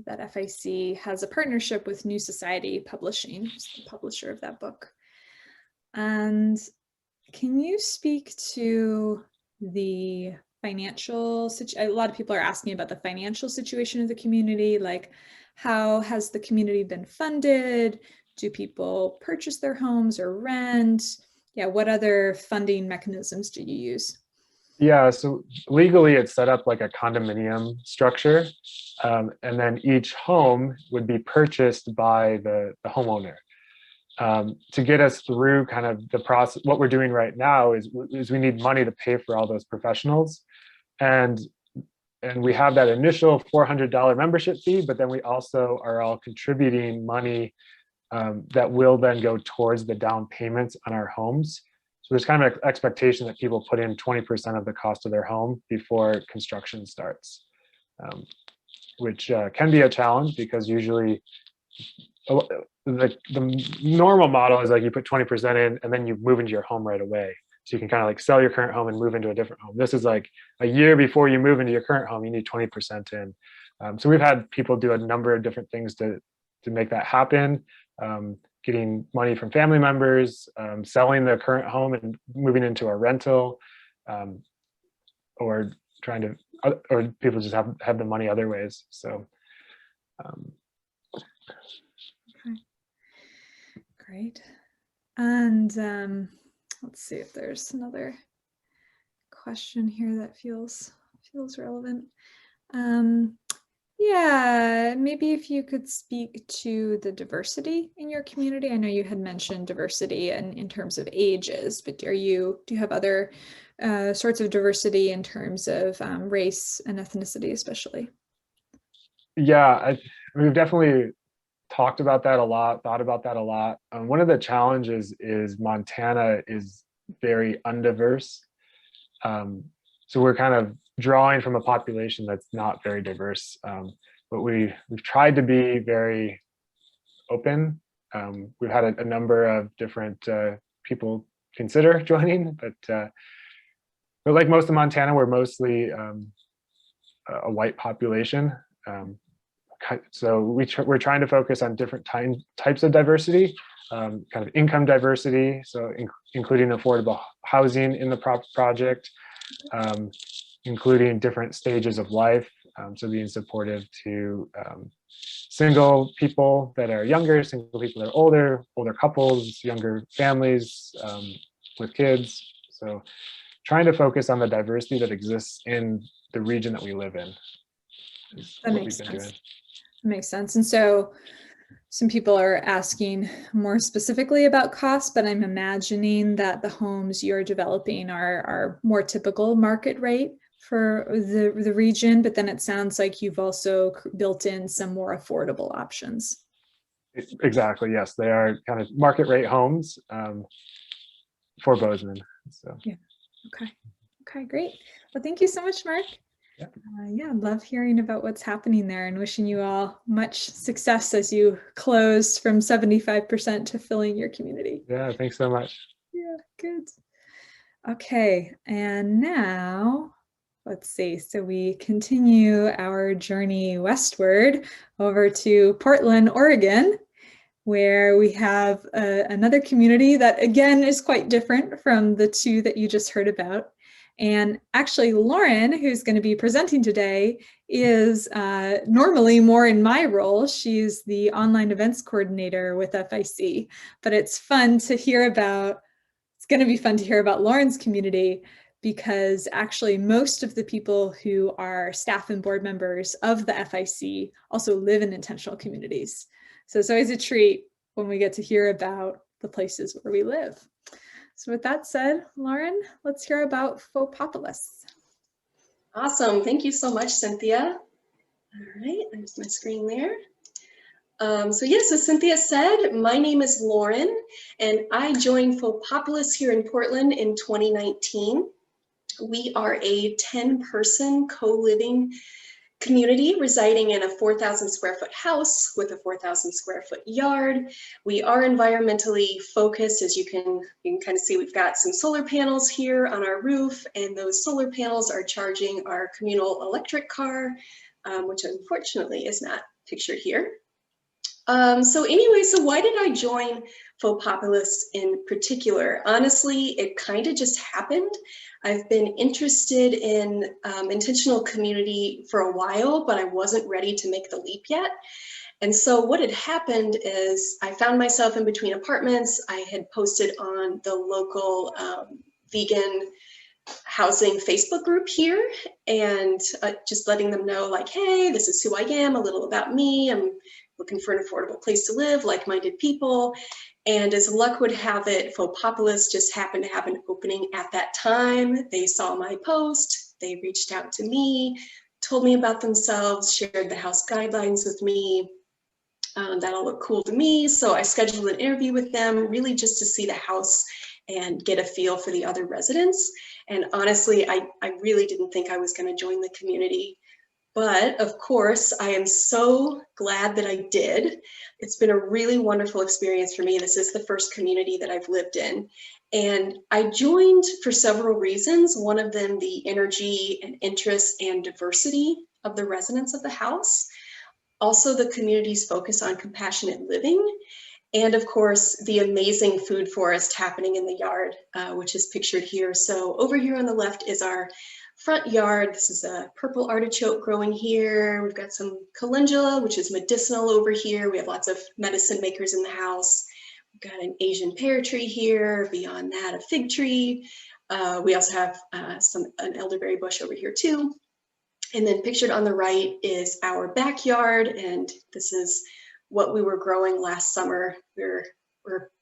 S1: that FIC has a partnership with New Society Publishing, who's the publisher of that book. And can you speak to the financial situation? A lot of people are asking about the financial situation of the community, like how has the community been funded? Do people purchase their homes or rent? Yeah, what other funding mechanisms do you use?
S3: Yeah, so legally it's set up like a condominium structure, and then each home would be purchased by the homeowner. To get us through kind of the process, what we're doing right now is we need money to pay for all those professionals, and we have that initial $400 membership fee, but then we also are all contributing money that will then go towards the down payments on our homes. So there's kind of an expectation that people put in 20% of the cost of their home before construction starts, which can be a challenge because usually the normal model is like you put 20% in and then you move into your home right away. So you can kind of like sell your current home and move into a different home. This is like a year before you move into your current home, you need 20% in. So we've had people do a number of different things to make that happen. Getting money from family members, selling their current home and moving into a rental, or people just have the money other ways. So,
S1: okay, great. And let's see if there's another question here that feels relevant. Yeah, maybe if you could speak to the diversity in your community. I know you had mentioned diversity in terms of ages, but do you have other sorts of diversity in terms of race and ethnicity, especially?
S3: Yeah, we've definitely talked about that a lot, thought about that a lot. One of the challenges is Montana is very undiverse. So we're kind of drawing from a population that's not very diverse, but we've tried to be very open. We've had a number of different people consider joining, but like most of Montana, we're mostly a white population. So we're trying to focus on different types of diversity, kind of income diversity, so including affordable housing in the project, including different stages of life, so being supportive to single people that are younger, single people that are older couples, younger families with kids. So trying to focus on the diversity that exists in the region that we live in.
S1: That makes sense. That makes sense. And so some people are asking more specifically about cost, but I'm imagining that the homes you're developing are more typical market rate for the region, but then it sounds like you've also built in some more affordable options.
S3: Exactly, yes. They are kind of market rate homes for Bozeman. So
S1: yeah. Okay, great. Well, thank you so much, Mark. Yeah, love hearing about what's happening there and wishing you all much success as you close from 75% to filling your community.
S3: Yeah, thanks so much.
S1: Yeah, good. Okay, and now let's see. So we continue our journey westward over to Portland, Oregon, where we have another community that again is quite different from the two that you just heard about. And actually, Lauren, who's going to be presenting today, is normally more in my role. She's the online events coordinator with FIC, but it's going to be fun to hear about Lauren's community, because actually most of the people who are staff and board members of the FIC also live in intentional communities. So it's always a treat when we get to hear about the places where we live. So with that said, Lauren, let's hear about Fhopopolis.
S4: Awesome. Thank you so much, Cynthia. All right, there's my screen there. So as Cynthia said, my name is Lauren, and I joined Fhopopolis here in Portland in 2019. We are a 10-person co-living community residing in a 4,000 square foot house with a 4,000 square foot yard. We are environmentally focused. As you can kind of see, we've got some solar panels here on our roof, and those solar panels are charging our communal electric car, which unfortunately is not pictured here. So why did I join Fhopopolis in particular? Honestly, it kind of just happened. I've been interested in intentional community for a while, but I wasn't ready to make the leap yet. And so what had happened is I found myself in between apartments. I had posted on the local vegan housing Facebook group here, and just letting them know, like, hey, this is who I am, a little about me. I'm looking for an affordable place to live, like-minded people. And as luck would have it, Fhopopolis just happened to have an opening at that time. They saw my post, they reached out to me, told me about themselves, shared the house guidelines with me. That all looked cool to me. So I scheduled an interview with them, really just to see the house and get a feel for the other residents. And honestly, I really didn't think I was going to join the community. But of course, I am so glad that I did. It's been a really wonderful experience for me. This is the first community that I've lived in. And I joined for several reasons. One of them, the energy and interest and diversity of the residents of the house. Also, the community's focus on compassionate living. And of course, the amazing food forest happening in the yard, which is pictured here. So over here on the left is our front yard. This is a purple artichoke growing here. We've got some calendula, which is medicinal over here. We have lots of medicine makers in the house. We've got an Asian pear tree here. Beyond that, a fig tree. We also have an elderberry bush over here too. And then pictured on the right is our backyard. And this is what we were growing last summer. We're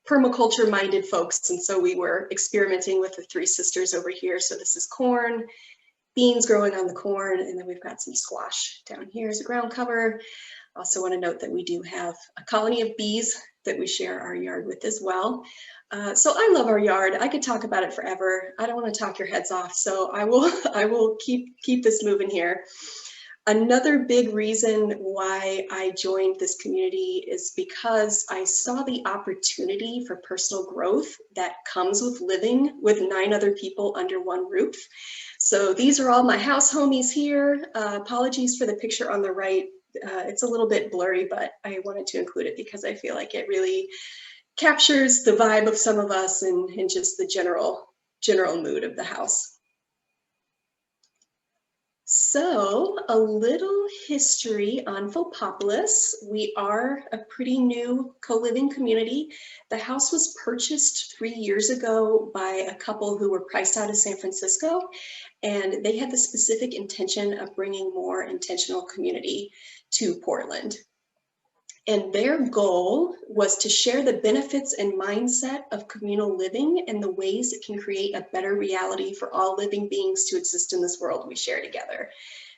S4: permaculture minded folks. And so we were experimenting with the three sisters over here. So this is corn, beans growing on the corn, and then we've got some squash down here as a ground cover. Also want to note that we do have a colony of bees that we share our yard with as well. So I love our yard. I could talk about it forever. I don't want to talk your heads off, so I will keep this moving here. Another big reason why I joined this community is because I saw the opportunity for personal growth that comes with living with 9 other people under one roof. So these are all my house homies here. Apologies for the picture on the right. It's a little bit blurry, but I wanted to include it because I feel like it really captures the vibe of some of us and just the general mood of the house. So a little history on Fhopopolis. We are a pretty new co-living community. The house was purchased 3 years ago by a couple who were priced out of San Francisco, and they had the specific intention of bringing more intentional community to Portland. And their goal was to share the benefits and mindset of communal living and the ways it can create a better reality for all living beings to exist in this world we share together.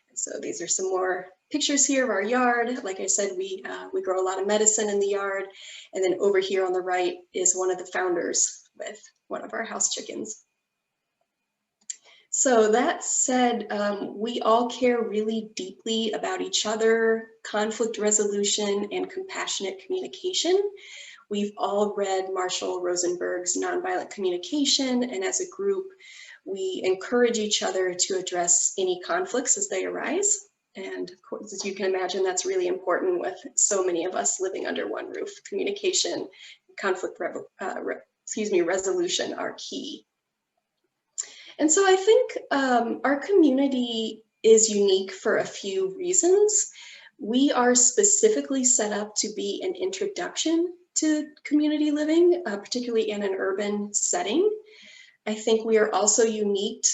S4: And so these are some more pictures here of our yard. Like I said, we grow a lot of medicine in the yard. And then over here on the right is one of the founders with one of our house chickens. So that said, we all care really deeply about each other, conflict resolution, and compassionate communication. We've all read Marshall Rosenberg's Nonviolent Communication, and as a group, we encourage each other to address any conflicts as they arise. And of course, as you can imagine, that's really important with so many of us living under one roof. Communication, conflict resolution are key. And so I think our community is unique for a few reasons. We are specifically set up to be an introduction to community living, particularly in an urban setting. I think we are also unique,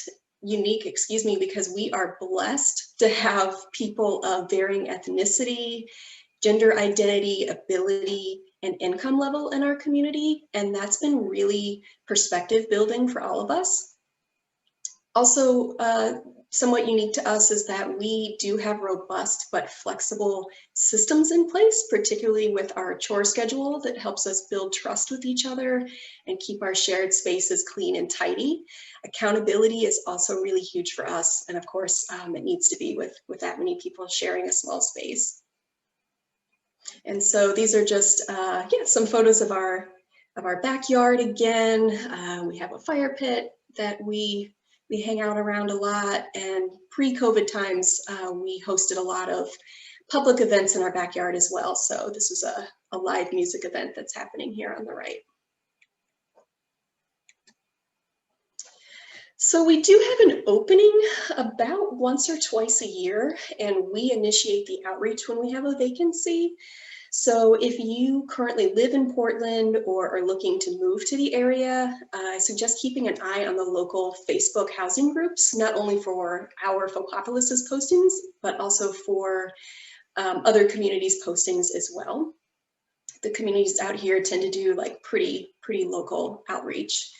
S4: because we are blessed to have people of varying ethnicity, gender identity, ability, and income level in our community. And that's been really perspective building for all of us. Also, somewhat unique to us is that we do have robust but flexible systems in place, particularly with our chore schedule that helps us build trust with each other and keep our shared spaces clean and tidy. Accountability is also really huge for us. And of course, it needs to be with that many people sharing a small space. And so these are just some photos of our backyard again. We have a fire pit that we hang out around a lot, and pre-COVID times, we hosted a lot of public events in our backyard as well. So this is a live music event that's happening here on the right. So we do have an opening about once or twice a year, and we initiate the outreach when we have a vacancy. So if you currently live in Portland or are looking to move to the area, I suggest keeping an eye on the local Facebook housing groups, not only for our Fhopopolis' postings, but also for other communities' postings as well. The communities out here tend to do like pretty local outreach.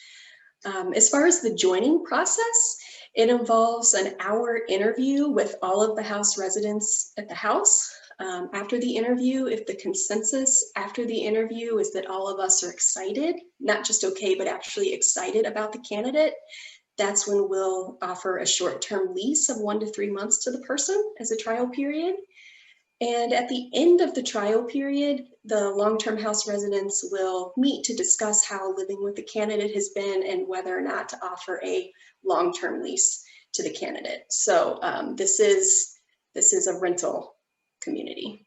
S4: As far as the joining process, it involves an hour interview with all of the house residents at the house. After the interview, if the consensus after the interview is that all of us are excited, not just okay, but actually excited about the candidate, that's when we'll offer a short-term lease of 1 to 3 months to the person as a trial period. And at the end of the trial period, the long-term house residents will meet to discuss how living with the candidate has been and whether or not to offer a long-term lease to the candidate. So this is a rental community.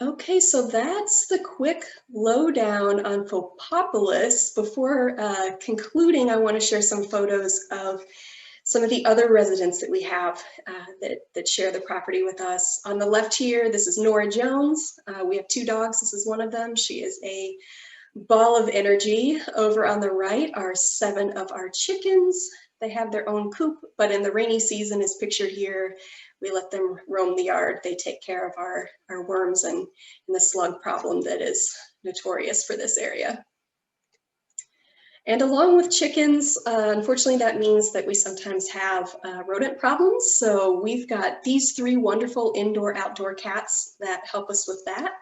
S4: Okay, so that's the quick lowdown on Phopopolis. Before concluding, I want to share some photos of some of the other residents that we have that share the property with us. On the left here, this is Nora Jones. We have 2 dogs. This is one of them. She is a ball of energy. Over on the right are 7 of our chickens. They have their own coop, but in the rainy season, as pictured here, we let them roam the yard. They take care of our worms and the slug problem that is notorious for this area. And along with chickens, unfortunately, that means that we sometimes have rodent problems. So we've got these 3 wonderful indoor-outdoor cats that help us with that.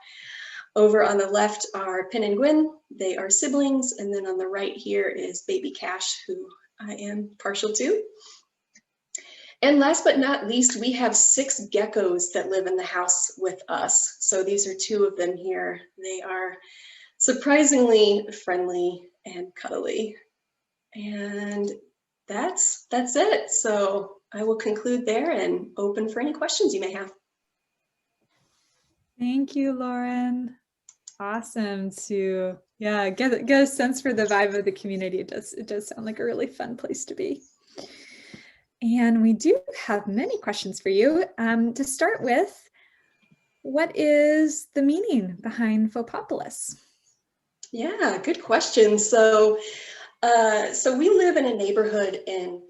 S4: Over on the left are Pin and Gwyn. They are siblings. And then on the right here is baby Cash, who I am partial to. And last but not least, we have 6 geckos that live in the house with us. So these are 2 of them here. They are surprisingly friendly and cuddly. And that's it. So I will conclude there and open for any questions you may have.
S1: Thank you, Lauren. Awesome to get a sense for the vibe of the community. It does sound like a really fun place to be. And we do have many questions for you. To start with, what is the meaning behind Phopopolis?
S4: Yeah, good question. So we live in a neighborhood in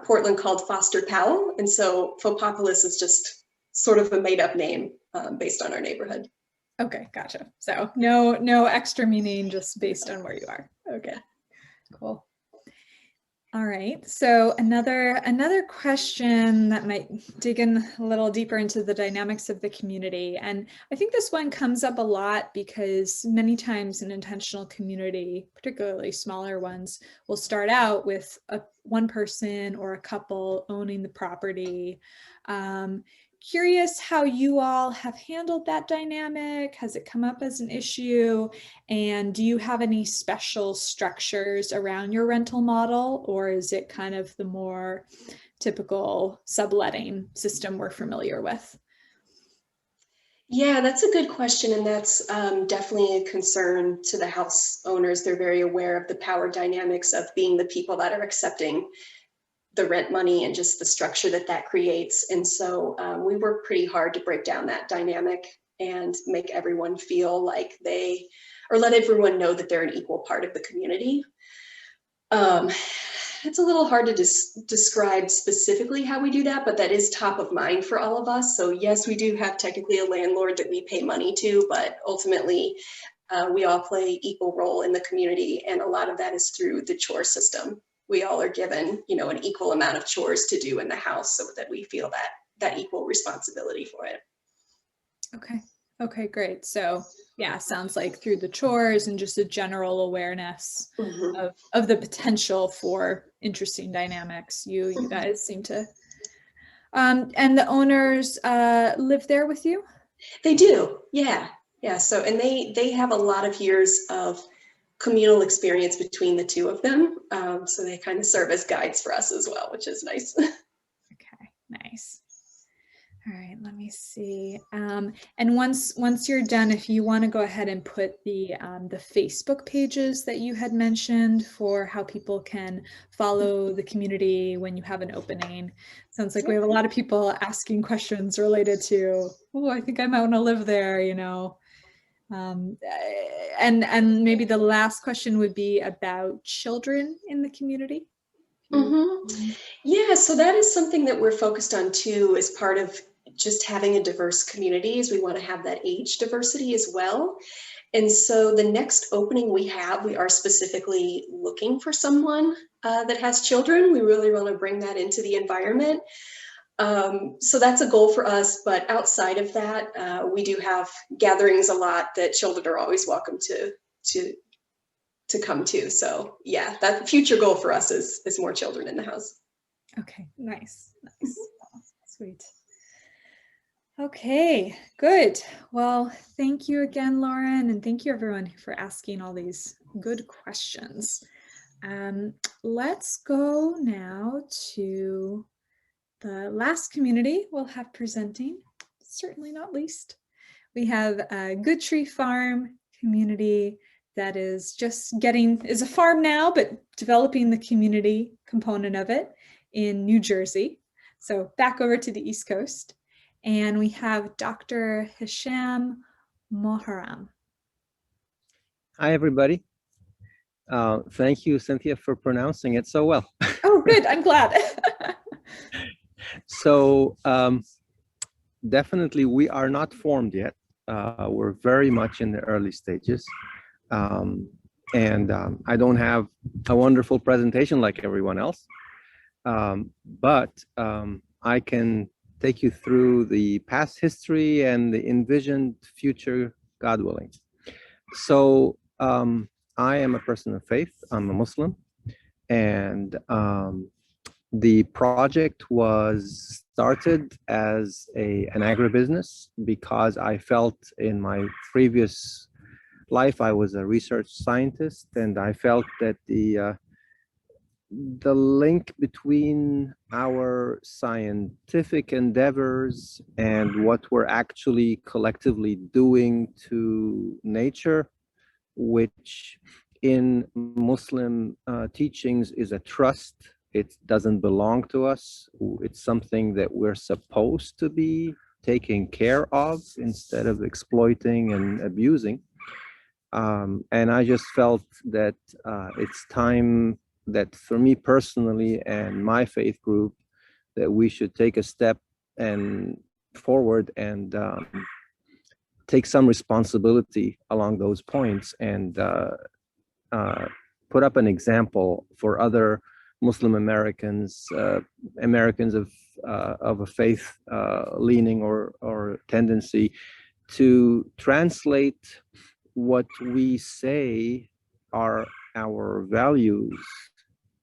S4: Portland called Foster Powell, and so Phopopolis is just sort of a made-up name based on our neighborhood.
S1: Okay, gotcha. So no extra meaning, just based on where you are. Okay, cool. All right, so another question that might dig in a little deeper into the dynamics of the community. And I think this one comes up a lot because many times an intentional community, particularly smaller ones, will start out with one person or a couple owning the property. Curious how you all have handled that dynamic. Has it come up as an issue? And do you have any special structures around your rental model, or is it kind of the more typical subletting system we're familiar with?
S4: Yeah, that's a good question. And that's definitely a concern to the house owners. They're very aware of the power dynamics of being the people that are accepting the rent money and just the structure that that creates. And so we work pretty hard to break down that dynamic and make everyone feel like they, or let everyone know that they're an equal part of the community. It's a little hard to describe specifically how we do that, but that is top of mind for all of us. So yes, we do have technically a landlord that we pay money to, but ultimately we all play equal role in the community. And a lot of that is through the chore system. We all are given, you know, an equal amount of chores to do in the house so that we feel that equal responsibility for it.
S1: Okay. Okay, great. So yeah, sounds like through the chores and just a general awareness of the potential for interesting dynamics. You guys seem to, and the owners live there with you?
S4: They do, yeah. Yeah, so, and they have a lot of years of communal experience between the two of them. So they kind of serve as guides for us as well, which is nice.
S1: Okay, nice. All right, let me see. And once you're done, if you want to go ahead and put the Facebook pages that you had mentioned for how people can follow the community when you have an opening. Sounds like we have a lot of people asking questions related to, oh, I think I might want to live there, you know. And maybe the last question would be about children in the community.
S4: Yeah, so that is something that we're focused on too, as part of just having a diverse community, is we want to have that age diversity as well. And so the next opening we have, we are specifically looking for someone that has children. We really want to bring that into the environment. So that's a goal for us, but outside of that, we do have gatherings a lot that children are always welcome to come to. So yeah, that future goal for us is more children in the house.
S1: Okay, nice. Oh, sweet. Okay, good. Well, thank you again, Lauren, and thank you everyone for asking all these good questions. Let's go now to the last community we'll have presenting, certainly not least. We have a Good Tree Farm community that is just is a farm now, but developing the community component of it in New Jersey. So back over to the East Coast. And we have Dr. Hisham Moharam.
S5: Hi, everybody. Thank you, Cynthia, for pronouncing it so well.
S1: Oh, good. I'm glad.
S5: So definitely we are not formed yet. We're very much in the early stages. I don't have a wonderful presentation like everyone else, but I can take you through the past history and the envisioned future, God willing. So I am a person of faith. I'm a Muslim, and the project was started as an agribusiness because I felt in my previous life I was a research scientist, and I felt that the link between our scientific endeavors and what we're actually collectively doing to nature, which in Muslim teachings is a trust. It doesn't belong to us. It's something that we're supposed to be taking care of instead of exploiting and abusing. And I just felt that it's time that for me personally and my faith group, that we should take a step forward and take some responsibility along those points and put up an example for other Muslim Americans, Americans of a faith leaning or tendency, to translate what we say are our values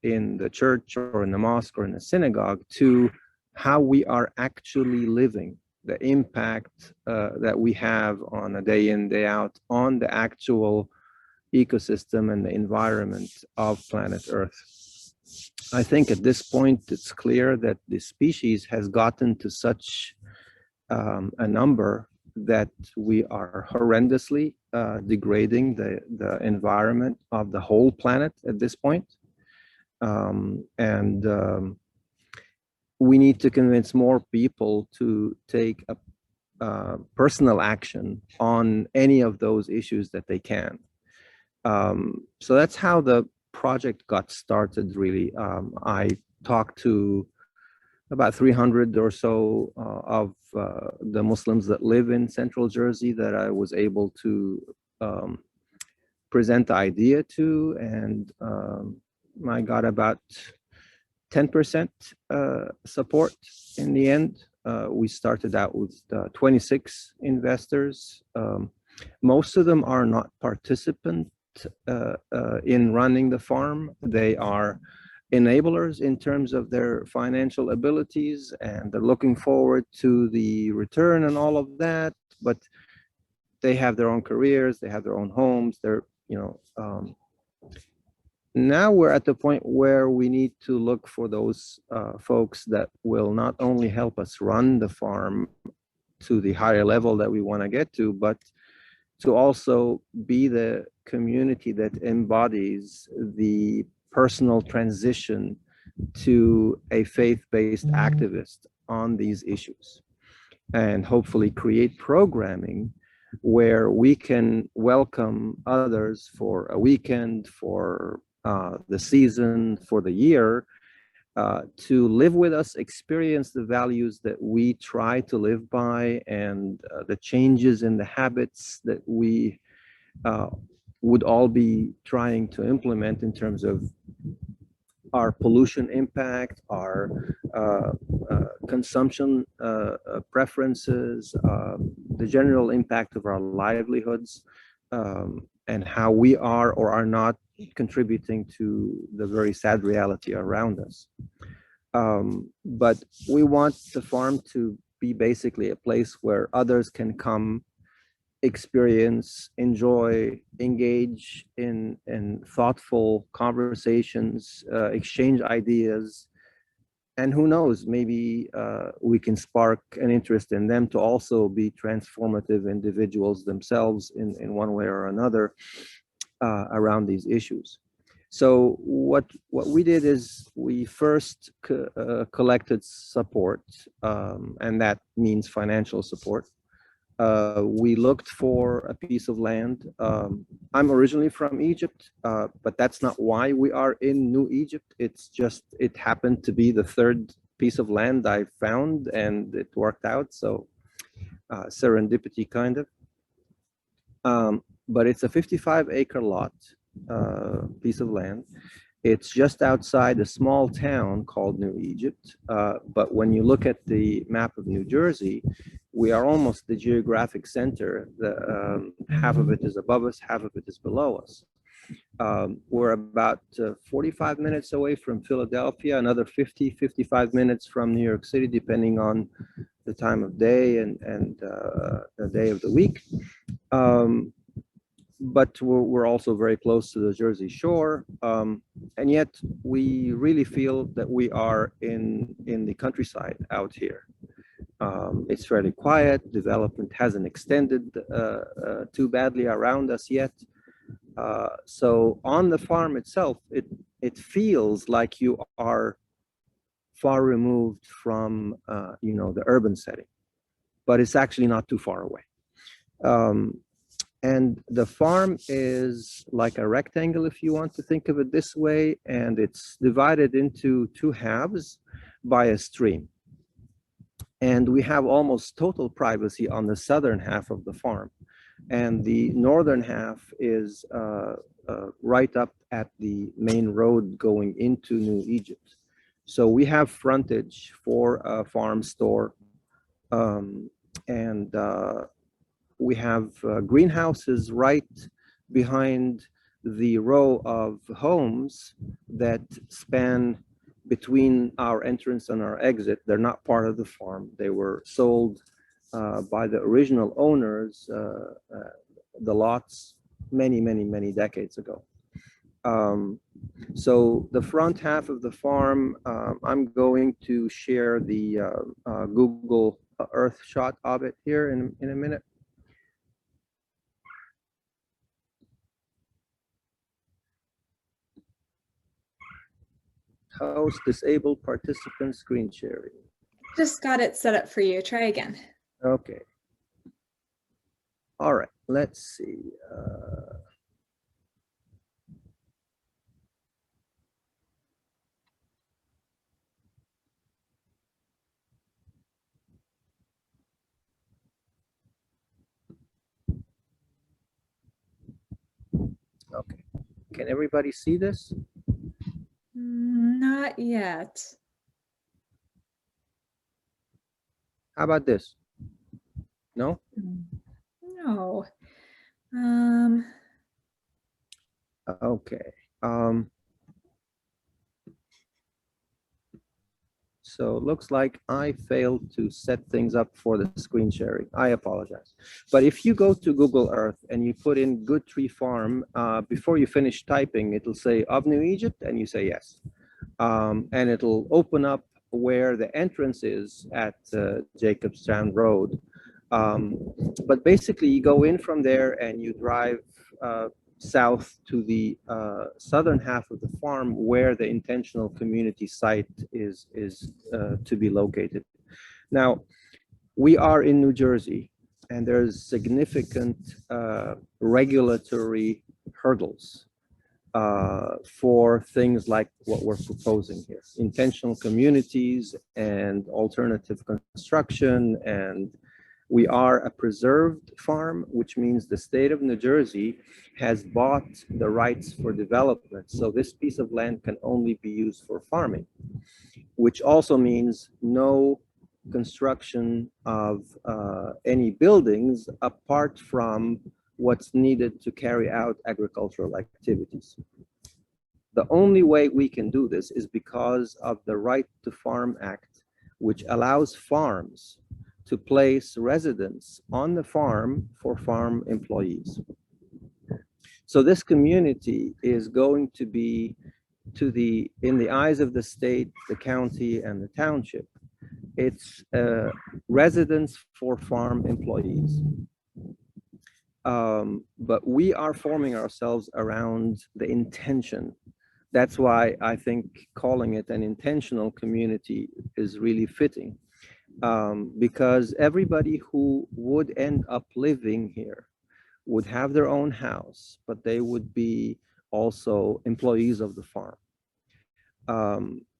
S5: in the church or in the mosque or in the synagogue to how we are actually living, the impact that we have on a day in, day out on the actual ecosystem and the environment of planet Earth. I think at this point, it's clear that the species has gotten to such a number that we are horrendously degrading the environment of the whole planet at this point. We need to convince more people to take a personal action on any of those issues that they can. So that's how the project got started, really. I talked to about 300 or so of the Muslims that live in Central Jersey that I was able to present the idea to, and I got about 10% support in the end. We started out with 26 investors. Most of them are not participants in running the farm. They are enablers in terms of their financial abilities, and they're looking forward to the return and all of that, but they have their own careers, they have their own homes. They're, now we're at the point where we need to look for those folks that will not only help us run the farm to the higher level that we want to get to, but to also be the community that embodies the personal transition to a faith-based activist on these issues, and hopefully create programming where we can welcome others for a weekend, for the season, for the year, to live with us, experience the values that we try to live by, and the changes in the habits that we would all be trying to implement in terms of our pollution impact, our consumption preferences, the general impact of our livelihoods, and how we are or are not contributing to the very sad reality around us. But we want the farm to be basically a place where others can come, experience, enjoy, engage in thoughtful conversations, exchange ideas, and who knows, maybe we can spark an interest in them to also be transformative individuals themselves in one way or another around these issues. So what we did is we first collected support, and that means financial support. We looked for a piece of land. I'm originally from Egypt, but that's not why we are in New Egypt. It's just, it happened to be the third piece of land I found, and it worked out. So serendipity, kind of. But it's a 55-acre lot, piece of land. It's just outside a small town called New Egypt. But when you look at the map of New Jersey, we are almost the geographic center. Half of it is above us, half of it is below us. We're about 45 minutes away from Philadelphia, another 55 minutes from New York City, depending on the time of day and the day of the week. But we're also very close to the Jersey Shore, and yet we really feel that we are in the countryside out here. It's fairly quiet. Development hasn't extended too badly around us yet. So on the farm itself, it feels like you are far removed from the urban setting, but it's actually not too far away. And the farm is like a rectangle, if you want to think of it this way, and it's divided into two halves by a stream. And we have almost total privacy on the southern half of the farm. And the northern half is right up at the main road going into New Egypt. So we have frontage for a farm store, and we have greenhouses right behind the row of homes that span between our entrance and our exit. They're not part of the farm. They were sold by the original owners, the lots, many decades ago. So the front half of the farm, I'm going to share the Google Earth shot of it here in a minute. host disabled participant screen sharing.
S1: Just got it set up for you. Try again.
S5: Okay. All right, let's see. Okay, can everybody see this?
S1: Not yet.
S5: How about this? No?
S1: No.
S5: Okay. So it looks like I failed to set things up for the screen sharing. I apologize. But if you go to Google Earth and you put in Good Tree Farm, before you finish typing, it'll say of New Egypt, and you say yes. And it'll open up where the entrance is at Jacobstown Road. But basically, you go in from there and you drive south to the southern half of the farm where the intentional community site is to be located. Now, we are in New Jersey, and there's significant regulatory hurdles for things like what we're proposing here. Intentional communities and alternative construction, and we are a preserved farm, which means the state of New Jersey has bought the rights for development. So this piece of land can only be used for farming, which also means no construction of any buildings apart from what's needed to carry out agricultural activities. The only way we can do this is because of the Right to Farm Act, which allows farms to place residents on the farm for farm employees. So this community is going to be in the eyes of the state, the county, and the township, it's residents for farm employees. But we are forming ourselves around the intention. That's why I think calling it an intentional community is really fitting. Because everybody who would end up living here would have their own house, but they would be also employees of the farm.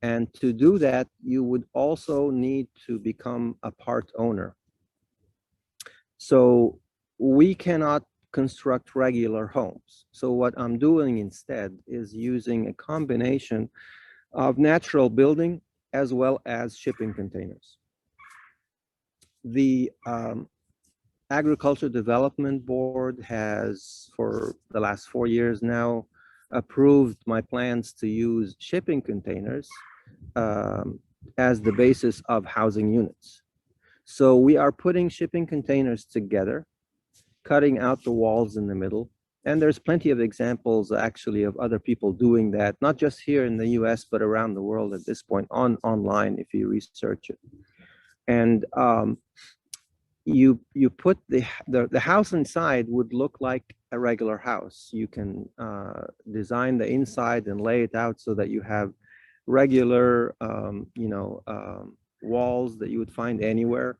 S5: And to do that, you would also need to become a part owner. So we cannot construct regular homes. So what I'm doing instead is using a combination of natural building as well as shipping containers. The Agriculture Development Board has, for the last 4 years now, approved my plans to use shipping containers as the basis of housing units. So we are putting shipping containers together, cutting out the walls in the middle. And there's plenty of examples actually of other people doing that, not just here in the US, but around the world at this point online if you research it. And you put the house inside would look like a regular house. You can design the inside and lay it out so that you have regular, walls that you would find anywhere.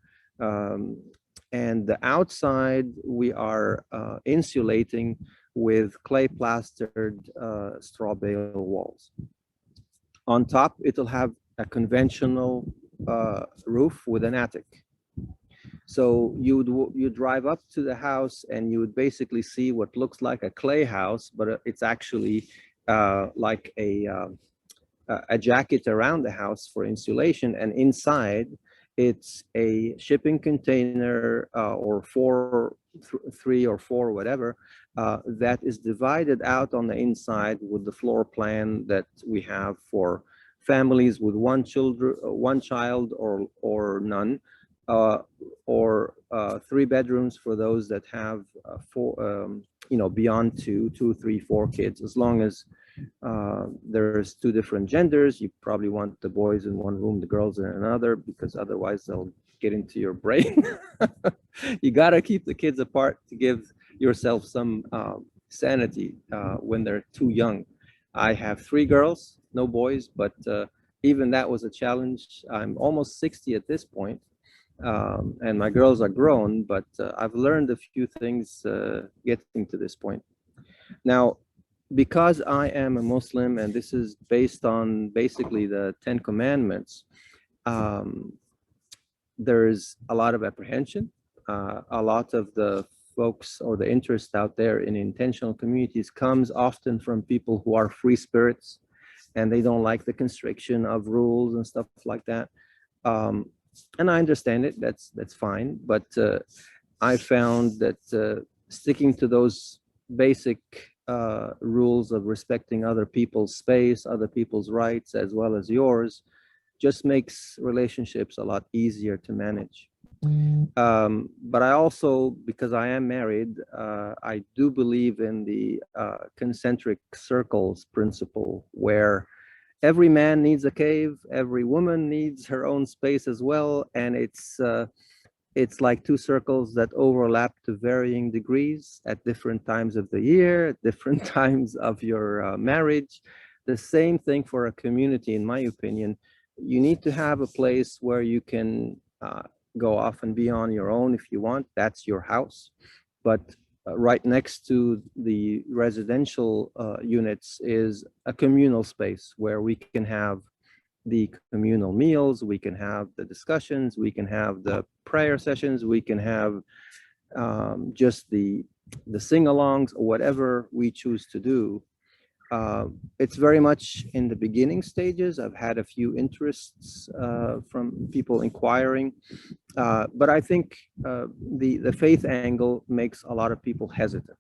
S5: And the outside, we are insulating with clay plastered straw bale walls. On top, it'll have a conventional roof with an attic. So you drive up to the house and you would basically see what looks like a clay house, but it's actually like a jacket around the house for insulation. And inside, it's a shipping container or 3 or 4, whatever, that is divided out on the inside with the floor plan that we have for families with one child or none. Or 3 bedrooms for those that have 4, beyond 2, 3, 4 kids. As long as there's 2 different genders, you probably want the boys in one room, the girls in another, because otherwise they'll get into your brain. You gotta keep the kids apart to give yourself some sanity when they're too young. I have 3 girls, no boys, but even that was a challenge. I'm almost 60 at this point, and my girls are grown, but I've learned a few things getting to this point. Now, because I am a Muslim, and this is based on basically the 10 Commandments, there's a lot of apprehension. A lot of the folks or the interest out there in intentional communities comes often from people who are free spirits, and they don't like the constriction of rules and stuff like that. And I understand it, that's fine, but I found that sticking to those basic rules of respecting other people's space, other people's rights, as well as yours, just makes relationships a lot easier to manage. But I also, because I am married, I do believe in the concentric circles principle, where every man needs a cave, every woman needs her own space as well, and it's like two circles that overlap to varying degrees at different times of the year, at different times of your marriage. The same thing for a community, in my opinion. You need to have a place where you can go off and be on your own if you want. That's your house. But right next to the residential units is a communal space where we can have the communal meals, we can have the discussions, we can have the prayer sessions, we can have just the sing-alongs, whatever we choose to do. It's very much in the beginning stages. I've had a few interests from people inquiring, but I think the faith angle makes a lot of people hesitant.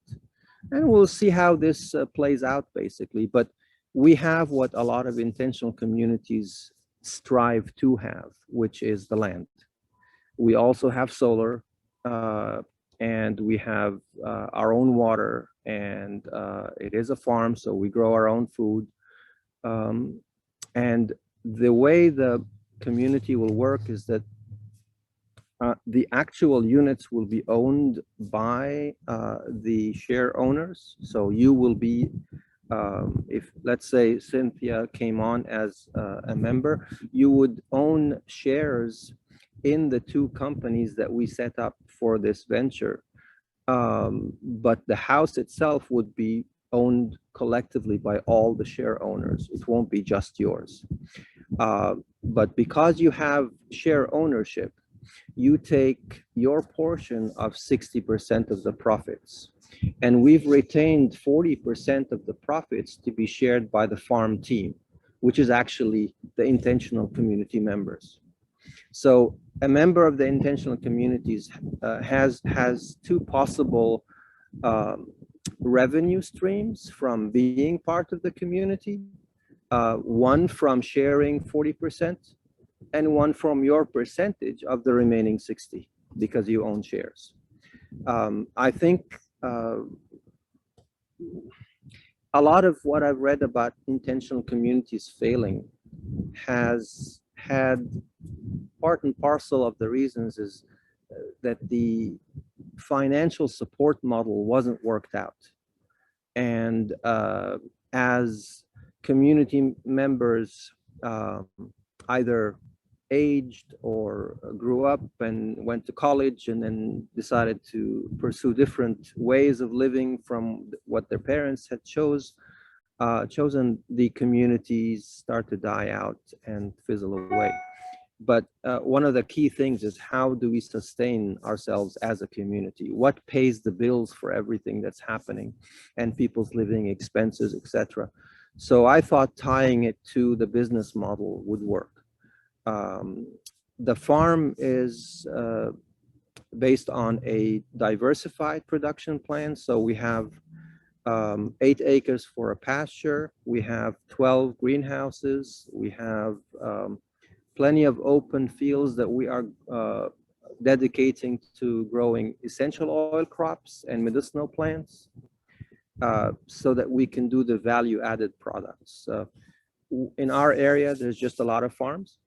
S5: And we'll see how this plays out, basically. But we have what a lot of intentional communities strive to have, which is the land. We also have solar, and we have our own water, and it is a farm, so we grow our own food. And the way the community will work is that the actual units will be owned by the share owners. So you will be, if let's say Cynthia came on as a member, you would own shares in the two companies that we set up for this venture. But the house itself would be owned collectively by all the share owners. It won't be just yours. But because you have share ownership, you take your portion of 60% of the profits. And we've retained 40% of the profits to be shared by the farm team, which is actually the intentional community members. So a member of the intentional communities has two possible revenue streams from being part of the community. One from sharing 40%, and one from your percentage of the remaining 60, because you own shares. I think a lot of what I've read about intentional communities failing has had part and parcel of the reasons is that the financial support model wasn't worked out. And as community members either aged or grew up and went to college and then decided to pursue different ways of living from what their parents had chosen, the communities start to die out and fizzle away. But one of the key things is, how do we sustain ourselves as a community? What pays the bills for everything that's happening and people's living expenses, etc.? So I thought tying it to the business model would work. The farm is based on a diversified production plan. So we have 8 acres for a pasture. We have 12 greenhouses. We have plenty of open fields that we are dedicating to growing essential oil crops and medicinal plants, so that we can do the value-added products. In our area, there's just a lot of farms.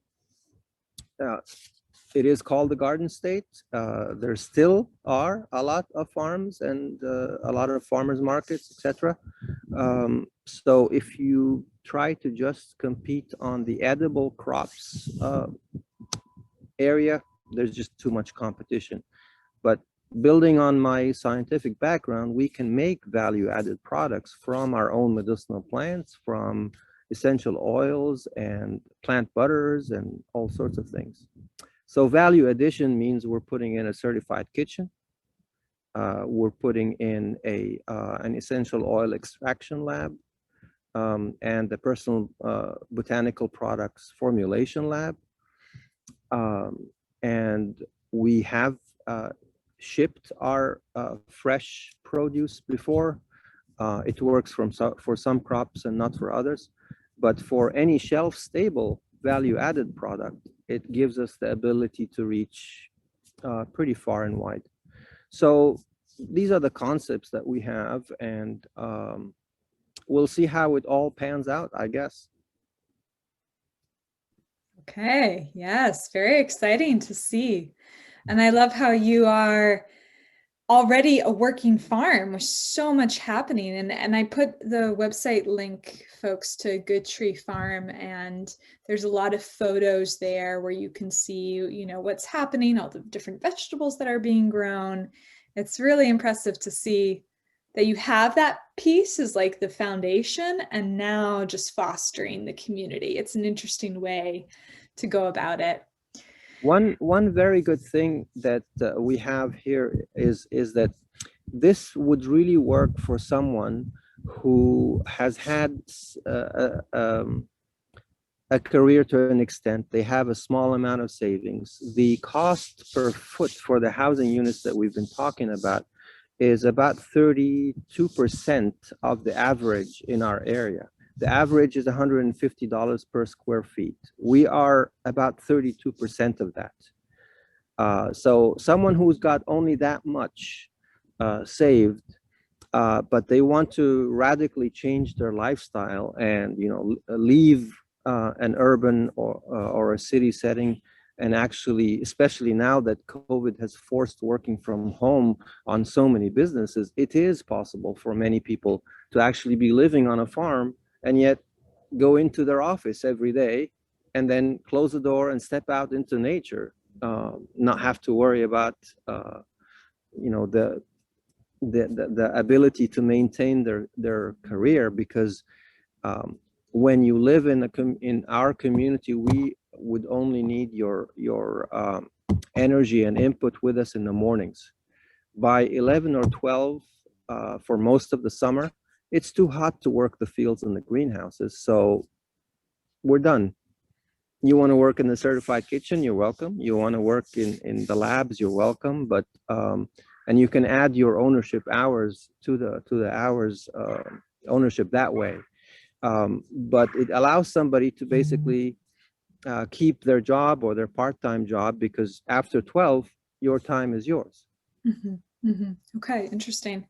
S5: It is called the Garden State. There still are a lot of farms and a lot of farmers markets, etc. So if you try to just compete on the edible crops area. There's just too much competition. But building on my scientific background, we can make value-added products from our own medicinal plants, from essential oils and plant butters and all sorts of things. So value addition means we're putting in a certified kitchen. We're putting in an essential oil extraction lab and the personal botanical products formulation lab. And we have shipped our fresh produce before. It works for some crops and not for others. But for any shelf-stable value-added product, it gives us the ability to reach pretty far and wide. So these are the concepts that we have, and we'll see how it all pans out, I guess.
S1: Okay, yes, very exciting to see. And I love how you are already a working farm with so much happening. And I put the website link, folks, to Good Tree Farm, and there's a lot of photos there where you can see, you know, what's happening, all the different vegetables that are being grown. It's really impressive to see that you have that piece as like the foundation, and now just fostering the community. It's an interesting way to go about it.
S5: One very good thing that we have here is that this would really work for someone who has had a career to an extent. They have a small amount of savings. The cost per foot for the housing units that we've been talking about is about 32% of the average in our area. The average is $150 per square feet. We are about 32% of that. So someone who's got only that much saved, but they want to radically change their lifestyle and, you know, leave an urban or a city setting, and actually, especially now that COVID has forced working from home on so many businesses, it is possible for many people to actually be living on a farm and yet go into their office every day and then close the door and step out into nature, not have to worry about, you know, the ability to maintain their career, because when you live in our community, we would only need your energy and input with us in the mornings. By 11 or 12 for most of the summer, it's too hot to work the fields and the greenhouses, so we're done. You want to work in the certified kitchen, you're welcome. You want to work in the labs, you're welcome. But and you can add your ownership hours to the hours ownership that way. But it allows somebody to basically keep their job or their part-time job, because after 12, your time is yours.
S1: Mm-hmm, mm-hmm. Okay, interesting.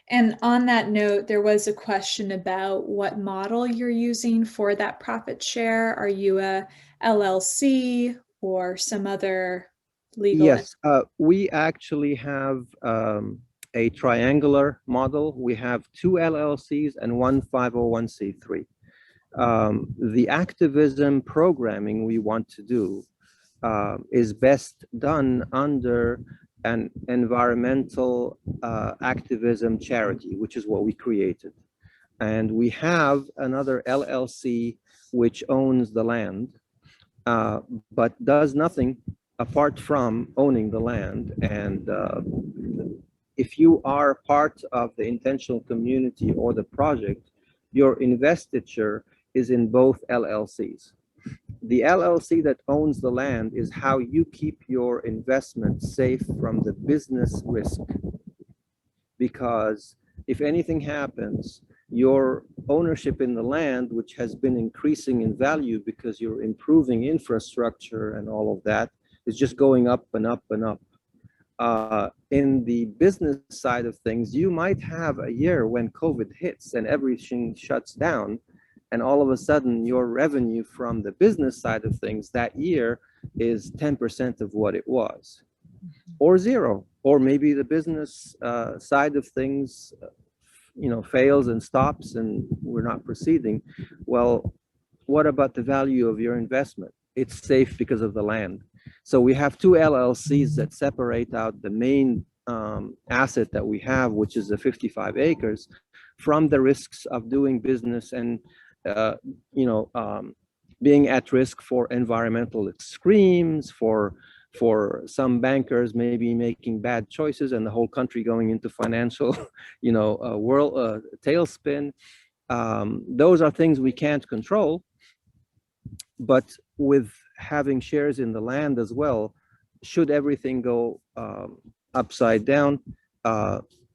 S1: And on that note, there was a question about what model you're using for that profit share. Are you a LLC or some other legal?
S5: Yes, we actually have a triangular model. We have 2 LLCs and 1 501c3. The activism programming we want to do is best done under an environmental activism charity, which is what we created. And we have another LLC which owns the land, but does nothing apart from owning the land. And if you are part of the intentional community or the project, your investiture is in both LLCs. The LLC that owns the land is how you keep your investment safe from the business risk. Because if anything happens, your ownership in the land, which has been increasing in value because you're improving infrastructure and all of that, is just going up and up and up. In the business side of things, you might have a year when COVID hits and everything shuts down, and all of a sudden your revenue from the business side of things that year is 10% of what it was, or 0, or maybe the business side of things fails and stops and we're not proceeding, well, what about the value of your investment? It's safe because of the land. So we have two LLCs that separate out the main asset that we have, which is the 55 acres, from the risks of doing business and being at risk for environmental extremes, for some bankers maybe making bad choices and the whole country going into financial, world tailspin. Those are things we can't control. But with having shares in the land as well, should everything go upside down,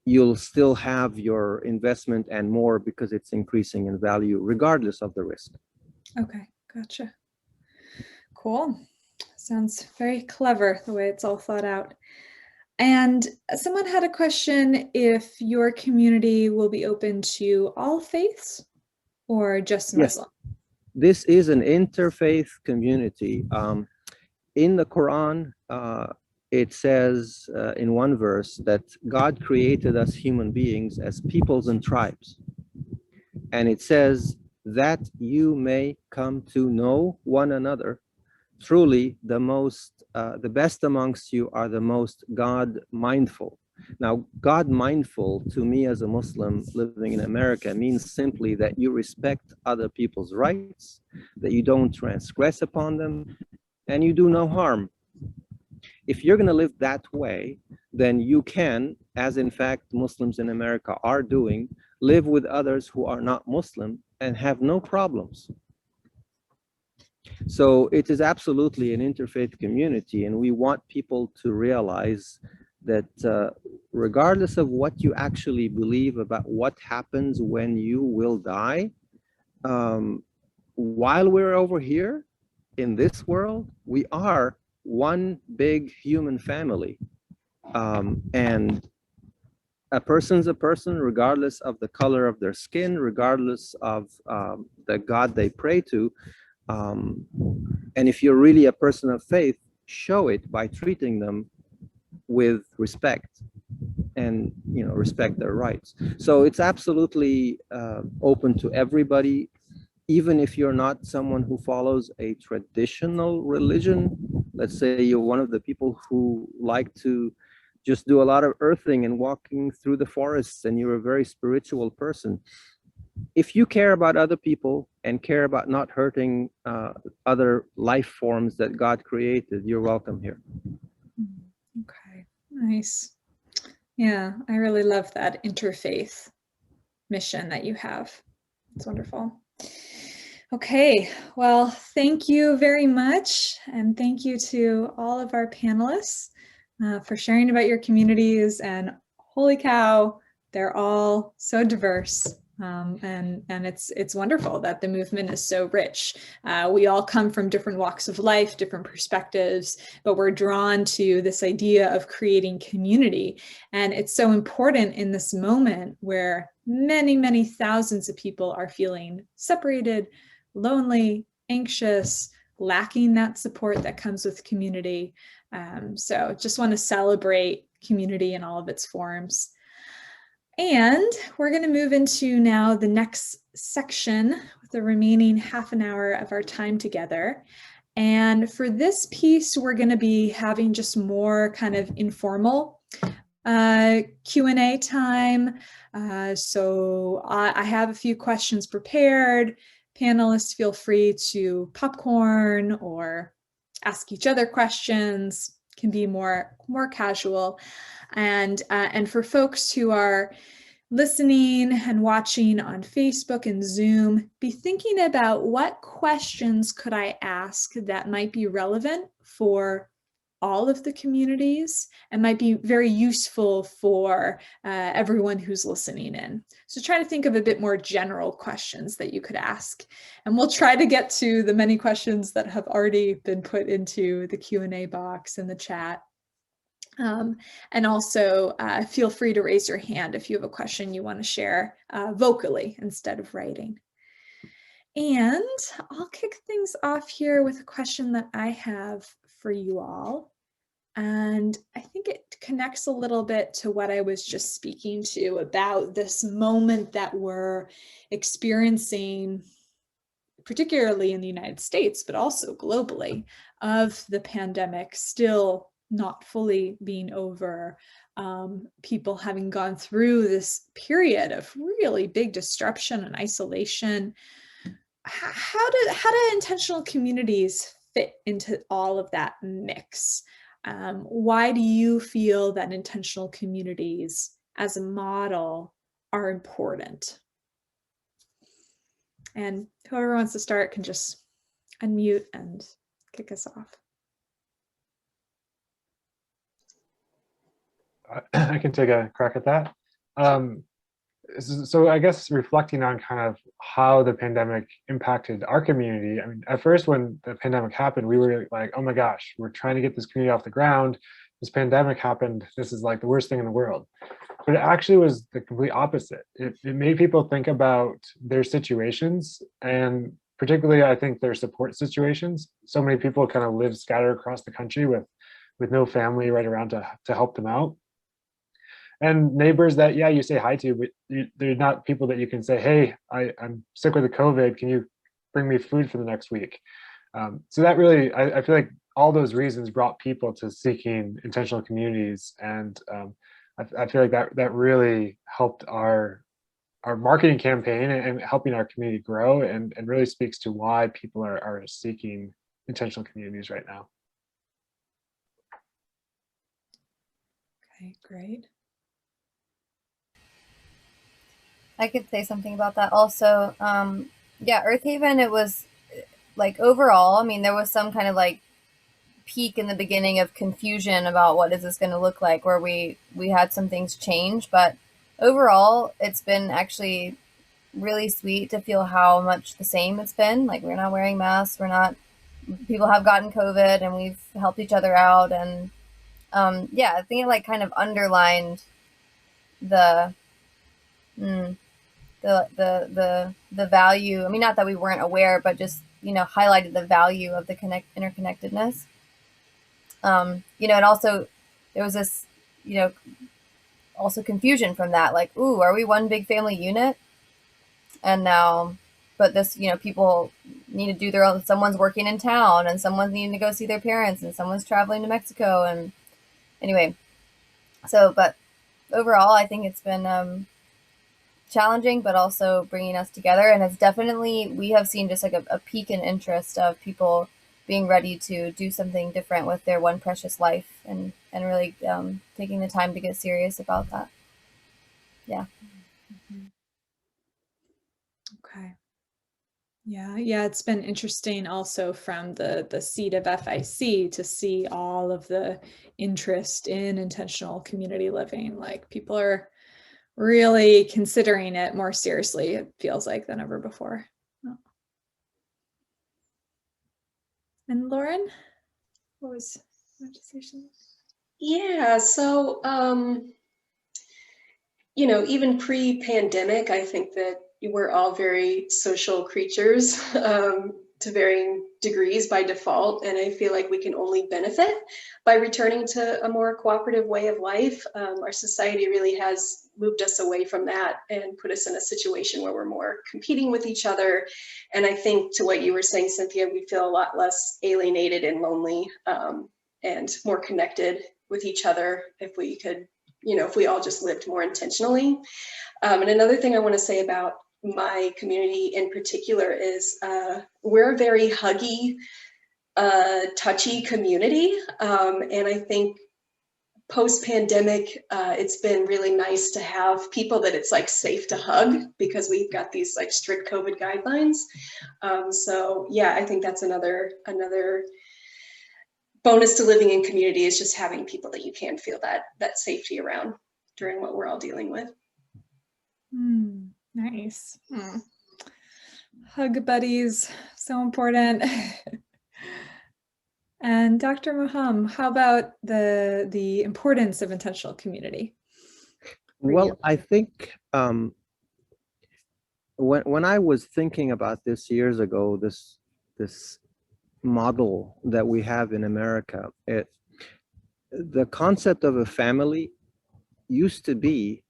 S5: you'll still have your investment and more because it's increasing in value regardless of the risk.
S1: Okay, gotcha. Cool. Sounds very clever the way it's all thought out. And someone had a question if your community will be open to all faiths or just Muslim?
S5: Yes, this is an interfaith community. In the Quran, it says in one verse that God created us human beings as peoples and tribes. And it says that you may come to know one another. Truly, the best amongst you are the most God mindful. Now, God mindful to me as a Muslim living in America means simply that you respect other people's rights, that you don't transgress upon them, and you do no harm. If you're going to live that way, then you can, as in fact Muslims in America are doing, live with others who are not Muslim and have no problems. So it is absolutely an interfaith community, and we want people to realize that regardless of what you actually believe about what happens when you will die, while we're over here in this world, we are one big human family. And a person's a person regardless of the color of their skin, regardless of the God they pray to. And if you're really a person of faith, show it by treating them with respect and respect their rights. So it's absolutely open to everybody, even if you're not someone who follows a traditional religion. Let's say you're one of the people who like to just do a lot of earthing and walking through the forests, and you're a very spiritual person. If you care about other people and care about not hurting other life forms that God created, you're welcome here.
S1: Okay, nice. Yeah, I really love that interfaith mission that you have. It's wonderful. Okay, well, thank you very much. And thank you to all of our panelists for sharing about your communities. And holy cow, they're all so diverse. And it's wonderful that the movement is so rich. We all come from different walks of life, different perspectives, but we're drawn to this idea of creating community. And it's so important in this moment where many, many thousands of people are feeling separated, lonely, anxious, lacking that support that comes with community. So just want to celebrate community in all of its forms. And we're going to move into now the next section with the remaining half an hour of our time together. And for this piece, we're going to be having just more kind of informal Q&A time. So I have a few questions prepared. Panelists, feel free to popcorn or ask each other questions. Can be more casual. And for folks who are listening and watching on Facebook and Zoom, be thinking about what questions could I ask that might be relevant for all of the communities and might be very useful for everyone who's listening in. So try to think of a bit more general questions that you could ask. And we'll try to get to the many questions that have already been put into the Q&A box in the chat. And also feel free to raise your hand if you have a question you want to share vocally instead of writing. And I'll kick things off here with a question that I have for you all. And I think it connects a little bit to what I was just speaking to about this moment that we're experiencing, particularly in the United States, but also globally, of the pandemic still not fully being over. People having gone through this period of really big disruption and isolation. How do intentional communities fit into all of that mix? Why do you feel that intentional communities as a model are important? And whoever wants to start can just unmute and kick us off.
S3: I can take a crack at that. So I guess reflecting on kind of how the pandemic impacted our community. I mean, at first when the pandemic happened, we were like, oh my gosh, we're trying to get this community off the ground. This pandemic happened. This is like the worst thing in the world. But it actually was the complete opposite. It made people think about their situations, and particularly, I think, their support situations. So many people kind of live scattered across the country with no family right around to help them out. And neighbors that, yeah, you say hi to, but they're not people that you can say, hey, I'm sick with the COVID. Can you bring me food for the next week? So that really, I feel like all those reasons brought people to seeking intentional communities. And I feel like that really helped our marketing campaign and helping our community grow, and really speaks to why people are seeking intentional communities right now.
S1: Okay, great.
S2: I could say something about that also. Yeah, Earthaven, it was like overall, I mean, there was some kind of like peak in the beginning of confusion about what is this going to look like, where we had some things change, but overall it's been actually really sweet to feel how much the same it's been. Like, we're not wearing masks, people have gotten COVID and we've helped each other out. And yeah, I think it like kind of underlined the value. I mean, not that we weren't aware, but just, highlighted the value of the interconnectedness. And also there was this, also confusion from that, like, ooh, are we one big family unit? And now, but this, people need to do their own, someone's working in town and someone's needing to go see their parents and someone's traveling to Mexico. And anyway, but overall, I think it's been challenging, but also bringing us together. And it's definitely, we have seen just like a peak in interest of people being ready to do something different with their one precious life, and really taking the time to get serious about that. Yeah.
S1: Okay. Yeah, it's been interesting also from the seat of FIC to see all of the interest in intentional community living. Like, people are really considering it more seriously, it feels like, than ever before. Oh. And Lauren, what was your decision?
S4: Yeah, so even pre-pandemic, I think that we're all very social creatures to varying degrees by default. And I feel like we can only benefit by returning to a more cooperative way of life. Our society really has moved us away from that and put us in a situation where we're more competing with each other. And I think, to what you were saying, Cynthia, we feel a lot less alienated and lonely, and more connected with each other if we could, if we all just lived more intentionally. And another thing I want to say about my community in particular is we're a very huggy, touchy community. And I think post-pandemic, it's been really nice to have people that it's like safe to hug, because we've got these like strict COVID guidelines. So yeah, I think that's another bonus to living in community, is just having people that you can feel that safety around during what we're all dealing with.
S1: Nice. Hug buddies, so important. And Dr. Moham, how about the importance of intentional community?
S5: Well, I think when I was thinking about this years ago, this model that we have in America, the concept of a family used to be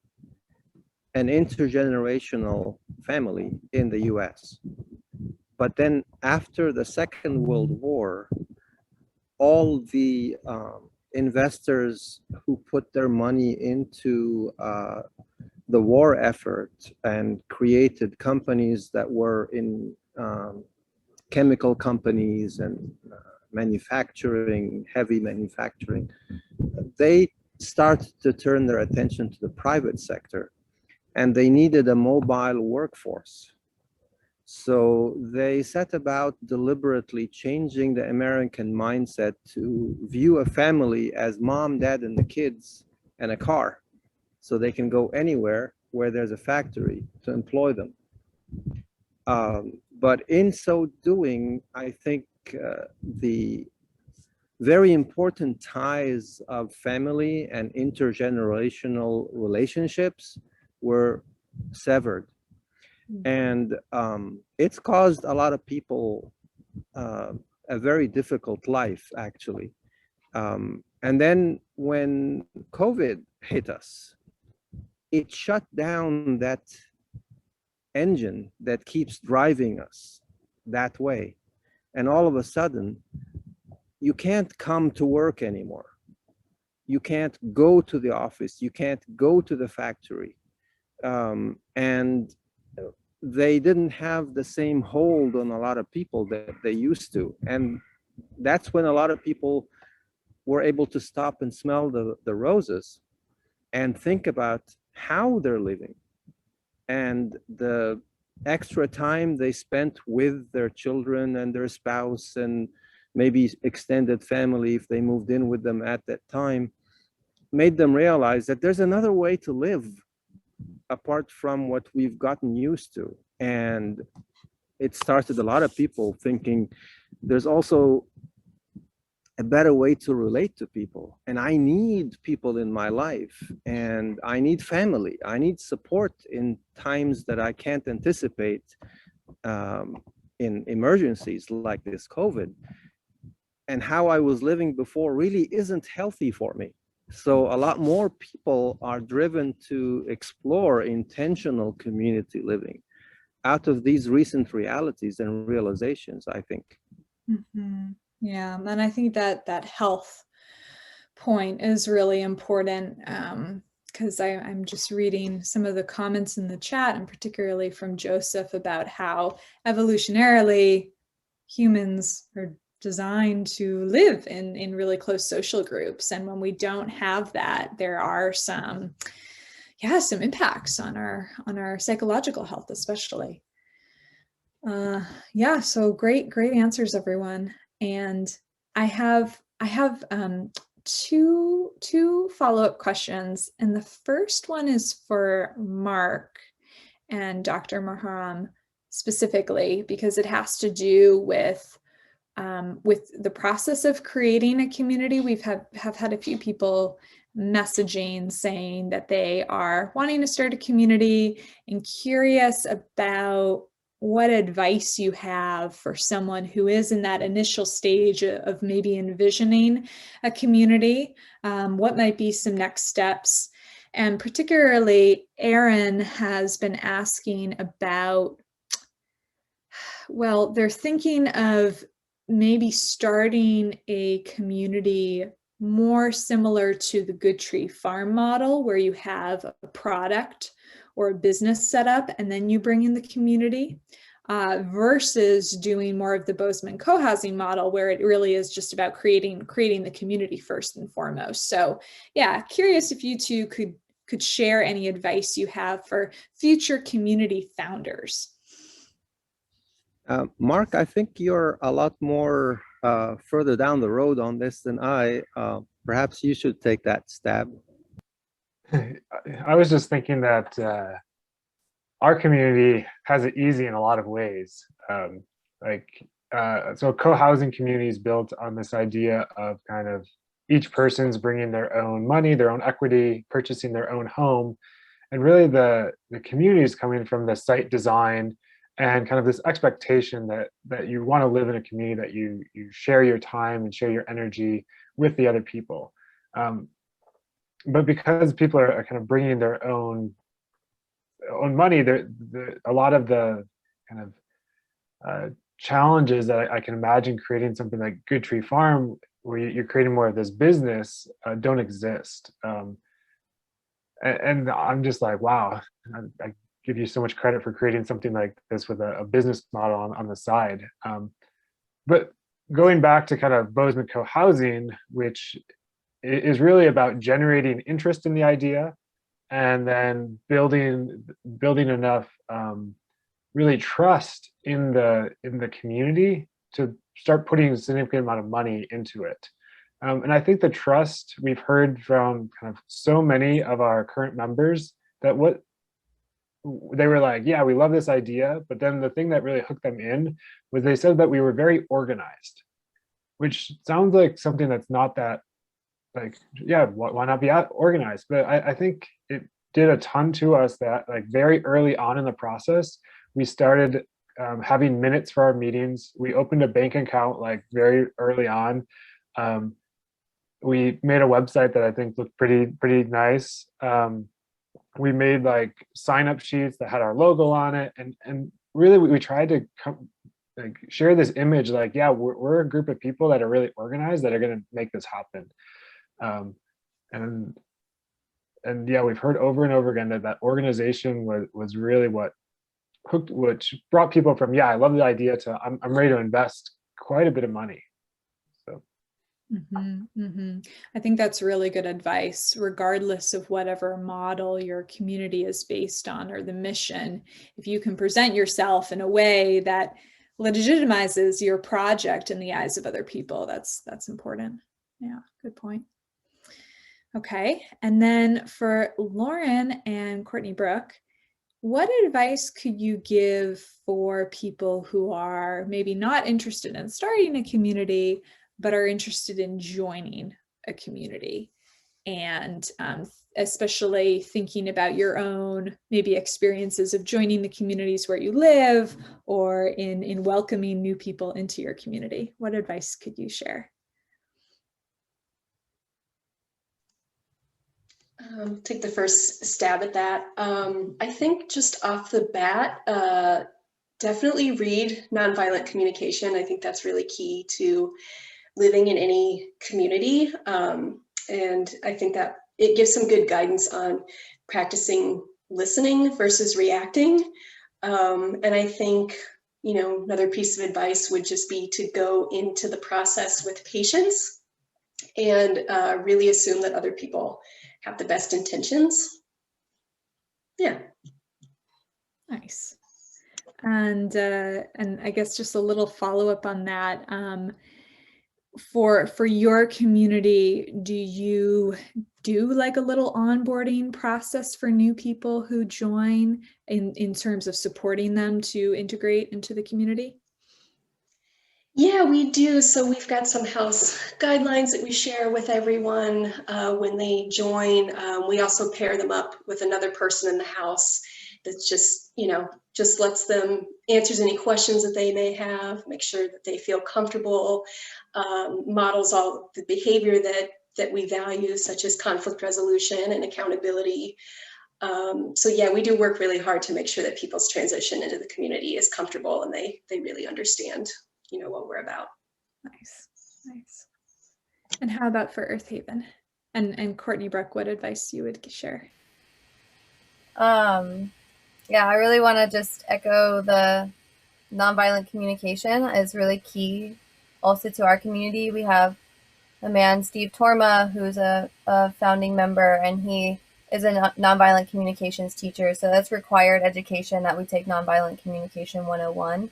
S5: an intergenerational family in the US. But then after the Second World War, all the investors who put their money into the war effort and created companies that were in chemical companies and manufacturing, heavy manufacturing, they started to turn their attention to the private sector, and they needed a mobile workforce. So they set about deliberately changing the American mindset to view a family as mom, dad, and the kids and a car, so they can go anywhere where there's a factory to employ them. But in so doing, I think the very important ties of family and intergenerational relationships were severed. And it's caused a lot of people a very difficult life, actually. And then when COVID hit us, it shut down that engine that keeps driving us that way. And all of a sudden, you can't come to work anymore. You can't go to the office. You can't go to the factory. And they didn't have the same hold on a lot of people that they used to. And that's when a lot of people were able to stop and smell the roses and think about how they're living and the extra time they spent with their children and their spouse and maybe extended family if they moved in with them at that time, made them realize that there's another way to live apart from what we've gotten used to. And it started a lot of people thinking there's also a better way to relate to people. And I need people in my life, and I need family. I need support in times that I can't anticipate, in emergencies like this COVID. And how I was living before really isn't healthy for me. So a lot more people are driven to explore intentional community living out of these recent realities and realizations, I think.
S1: Mm-hmm. Yeah, and I think that that health point is really important, because I'm just reading some of the comments in the chat, and particularly from Joseph, about how evolutionarily humans are designed to live in really close social groups. And when we don't have that, there are some impacts on our psychological health, especially. Yeah, so great answers, everyone. And I have two follow-up questions. And the first one is for Mark and Dr. Maharam specifically, because it has to do with the process of creating a community. We've have had a few people messaging saying that they are wanting to start a community and curious about what advice you have for someone who is in that initial stage of maybe envisioning a community. What might be some next steps? And particularly, Aaron has been asking about, well, they're thinking of maybe starting a community more similar to the Good Tree Farm model, where you have a product or a business set up and then you bring in the community, versus doing more of the Bozeman Co Housing model, where it really is just about creating the community first and foremost. So yeah, curious if you two could share any advice you have for future community founders.
S5: Mark, I think you're a lot more further down the road on this than I. Perhaps you should take that stab.
S3: I was just thinking that our community has it easy in a lot of ways. So co-housing community is built on this idea of kind of each person's bringing their own money, their own equity, purchasing their own home. And really the community is coming from the site design and kind of this expectation that you want to live in a community, that you share your time and share your energy with the other people. But because people are kind of bringing their own money, a lot of the kind of challenges that I can imagine creating something like Good Tree Farm, where you're creating more of this business, don't exist. And I'm just like, wow, I give you so much credit for creating something like this with a business model on the side. But going back to kind of Bozeman Co Housing, which is really about generating interest in the idea and then building enough really trust in the community to start putting a significant amount of money into it. And I think the trust we've heard from kind of so many of our current members, that what they were like, yeah, we love this idea, but then the thing that really hooked them in was they said that we were very organized, which sounds like something that's not that, like, yeah, why not be organized? But I think it did a ton to us that, like, very early on in the process, we started having minutes for our meetings. We opened a bank account like very early on. We made a website that I think looked pretty nice. We made like sign-up sheets that had our logo on it, and really we tried to like share this image, like, yeah, we're a group of people that are really organized, that are going to make this happen. And yeah, we've heard over and over again that organization was really what hooked, which brought people from, yeah, I love the idea, to I'm ready to invest quite a bit of money. So
S1: I think that's really good advice, regardless of whatever model your community is based on or the mission. If you can present yourself in a way that legitimizes your project in the eyes of other people, that's important. Yeah, good point. Okay, and then for Lauren and Courtney Brooke, what advice could you give for people who are maybe not interested in starting a community, but are interested in joining a community? And especially thinking about your own maybe experiences of joining the communities where you live, or in welcoming new people into your community. What advice could you share?
S4: Take the first stab at that. I think just off the bat, definitely read nonviolent communication. I think that's really key to living in any community. And I think that it gives some good guidance on practicing listening versus reacting. And I think, another piece of advice would just be to go into the process with patience and really assume that other people have the best intentions. Yeah.
S1: Nice. And I guess just a little follow-up on that. For your community, do you do like a little onboarding process for new people who join in terms of supporting them to integrate into the community?
S4: Yeah, we do. So we've got some house guidelines that we share with everyone when they join. We also pair them up with another person in the house that's just lets them answers any questions that they may have, make sure that they feel comfortable, models all the behavior that we value, such as conflict resolution and accountability. So yeah, we do work really hard to make sure that people's transition into the community is comfortable and they really understand what we're about.
S1: Nice. And how about for Earthaven? And Courtney Brooke, what advice you would share?
S2: Yeah, I really want to just echo the nonviolent communication is really key also to our community. We have a man, Steve Torma, who's a founding member, and he is a nonviolent communications teacher. So that's required education that we take Nonviolent Communication 101.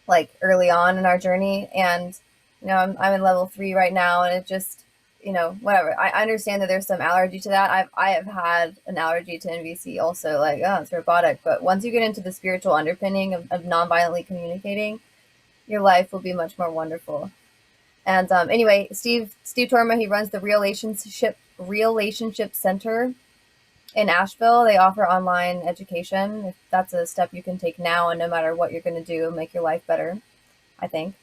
S2: Like early on in our journey, and I'm in level 3 right now, and it just whatever. I understand that there's some allergy to that. I have had an allergy to NVC also, like, oh, it's robotic. But once you get into the spiritual underpinning of nonviolently communicating, your life will be much more wonderful. And anyway, Steve Torma, he runs the Relationship Center in Asheville. They offer online education. If that's a step you can take now, and no matter what you're going to do, make your life better, I think.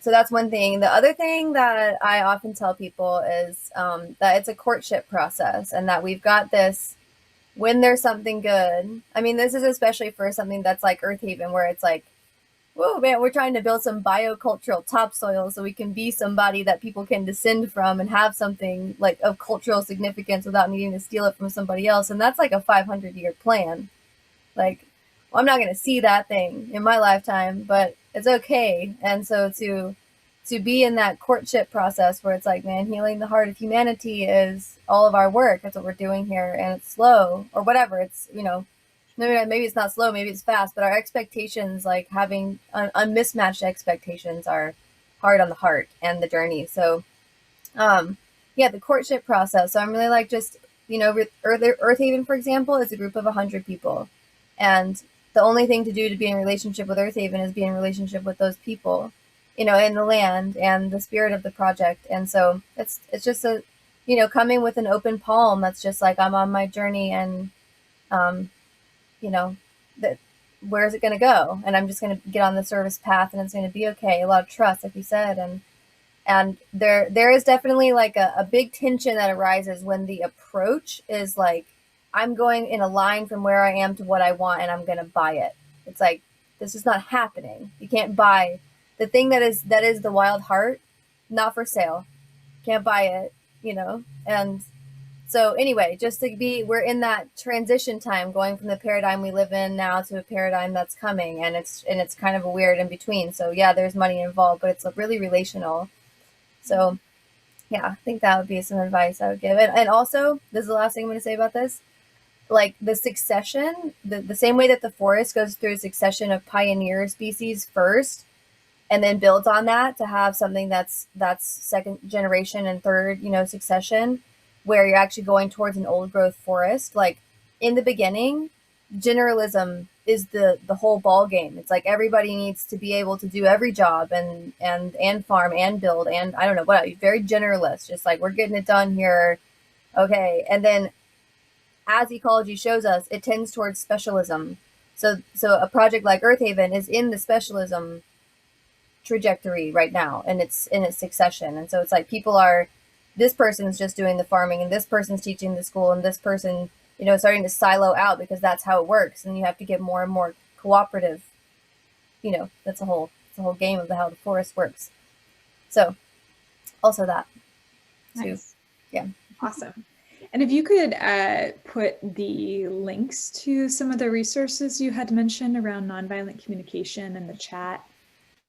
S2: so that's one thing. The other thing that I often tell people is that it's a courtship process, and that we've got this when there's something good. I mean, this is especially for something that's like Earthaven, where it's like, whoa, man, we're trying to build some biocultural topsoil so we can be somebody that people can descend from and have something like of cultural significance without needing to steal it from somebody else. And that's like a 500-year plan. Like, well, I'm not going to see that thing in my lifetime, but it's okay. And so to be in that courtship process where it's like, man, healing the heart of humanity is all of our work. That's what we're doing here. And it's slow or whatever. It's, you know, maybe it's not slow, maybe it's fast, but our expectations, like having unmismatched expectations, are hard on the heart and the journey. So, yeah, the courtship process. So I'm really like, just, you know, Earthaven, for example, is a group of 100 people. And the only thing to do to be in relationship with Earthaven is be in relationship with those people, you know, in the land and the spirit of the project. And so it's just a, you know, coming with an open palm. That's just like, I'm on my journey, and, you know, that where is it going to go? And I'm just going to get on the service path, and it's going to be okay. A lot of trust, like you said. And there is definitely like a big tension that arises when the approach is like, I'm going in a line from where I am to what I want, and I'm going to buy it. It's like, this is not happening. You can't buy the thing that is the wild heart, not for sale. Can't buy it, you know? And so anyway, just to be, we're in that transition time, going from the paradigm we live in now to a paradigm that's coming, and it's kind of a weird in between. So yeah, there's money involved, but it's really relational. So yeah, I think that would be some advice I would give it. And also, this is the last thing I'm going to say about this. Like the succession, the same way that the forest goes through a succession of pioneer species first, and then builds on that to have something that's second generation and third, you know, succession, where you're actually going towards an old growth forest. Like in the beginning, generalism is the whole ball game. It's like everybody needs to be able to do every job and farm and build, and I don't know what, very generalist, just like, we're getting it done here. Okay. And then as ecology shows us, it tends towards specialism. So a project like Earthaven is in the specialism trajectory right now, and it's in its succession. And so it's like, people are, this person's just doing the farming, and this person's teaching the school, and this person, you know, starting to silo out, because that's how it works. And you have to get more and more cooperative. You know, it's a whole game of how the forest works. So also that too.
S1: Nice.
S2: Yeah.
S1: Awesome. And if you could put the links to some of the resources you had mentioned around nonviolent communication in the chat.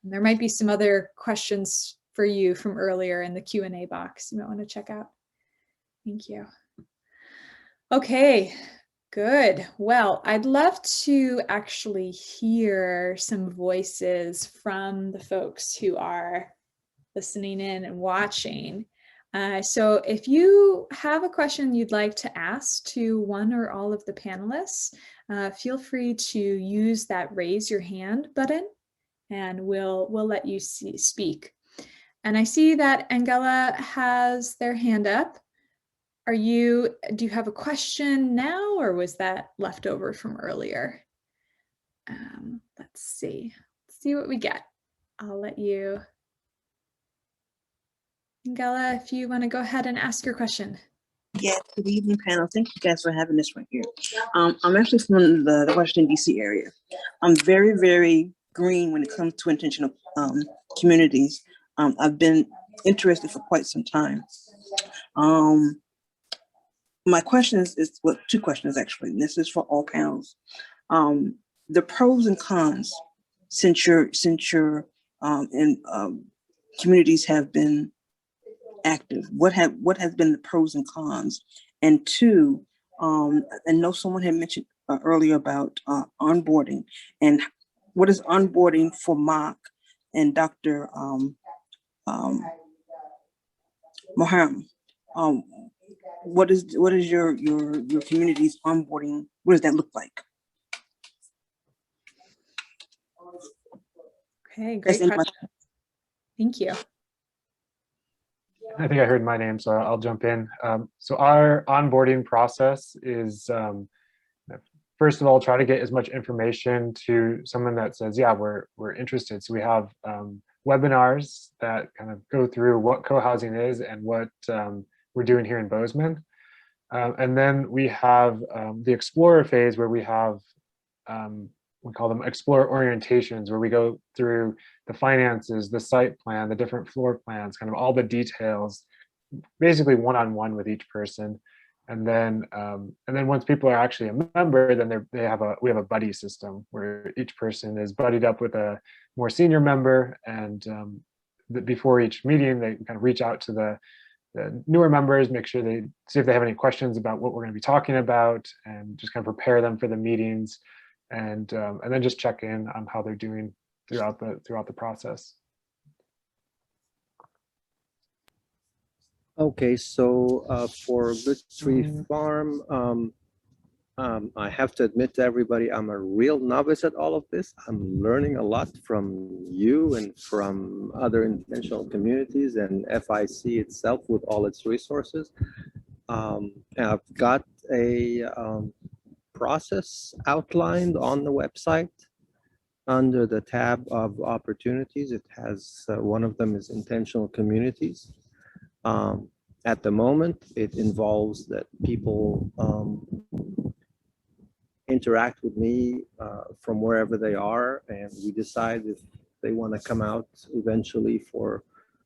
S1: And there might be some other questions for you from earlier in the Q&A box you might want to check out. Thank you. Okay, good. Well, I'd love to actually hear some voices from the folks who are listening in and watching. So if you have a question you'd like to ask to one or all of the panelists, feel free to use that raise your hand button, and we'll let you speak. And I see that Angela has their hand up. Do you have a question now, or was that left over from earlier? Let's see what we get. I'll let you, Angela, if you want to go ahead and ask your question.
S6: Yes, good evening, panel. Thank you guys for having this right here. I'm actually from the Washington, D.C. area. I'm very, very green when it comes to intentional communities. I've been interested for quite some time. My question is well, two questions actually, and this is for all panels. The pros and cons since your communities have been active. What has been the pros and cons? And two, I know someone had mentioned earlier about onboarding, and what is onboarding for Mark and Dr. Moham? What is your community's onboarding? What does that look like?
S1: Okay, great question. Thank you.
S3: I think I heard my name, so I'll jump in. So our onboarding process is, first of all, try to get as much information to someone that says, yeah, we're interested. So we have webinars that kind of go through what co-housing is and what we're doing here in Bozeman. And then we have the Explorer phase, where we have, we call them Explorer orientations, where we go through the finances, the site plan, the different floor plans, kind of all the details, basically one-on-one with each person. And then once people are actually a member, then we have a buddy system where each person is buddied up with a more senior member, and before each meeting, they kind of reach out to the newer members, make sure they see if they have any questions about what we're going to be talking about, and just kind of prepare them for the meetings, and then just check in on how they're doing throughout the process.
S5: Okay, so for Good Tree Farm, I have to admit to everybody, I'm a real novice at all of this. I'm learning a lot from you and from other intentional communities and FIC itself with all its resources. And I've got a process outlined on the website under the tab of opportunities. It has, one of them is intentional communities. At the moment, it involves that people interact with me from wherever they are, and we decide if they want to come out eventually for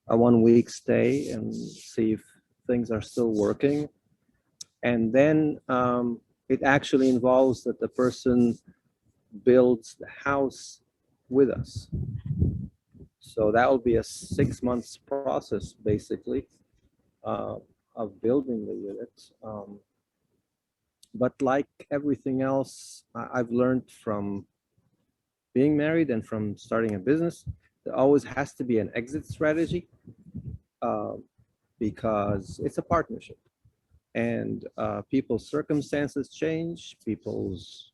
S5: a 1-week stay and see if things are still working. And then it actually involves that the person builds the house with us. So that will be a 6 months process, basically, of building the unit. But like everything else I've learned from being married and from starting a business, there always has to be an exit strategy, because it's a partnership, and people's circumstances change, people's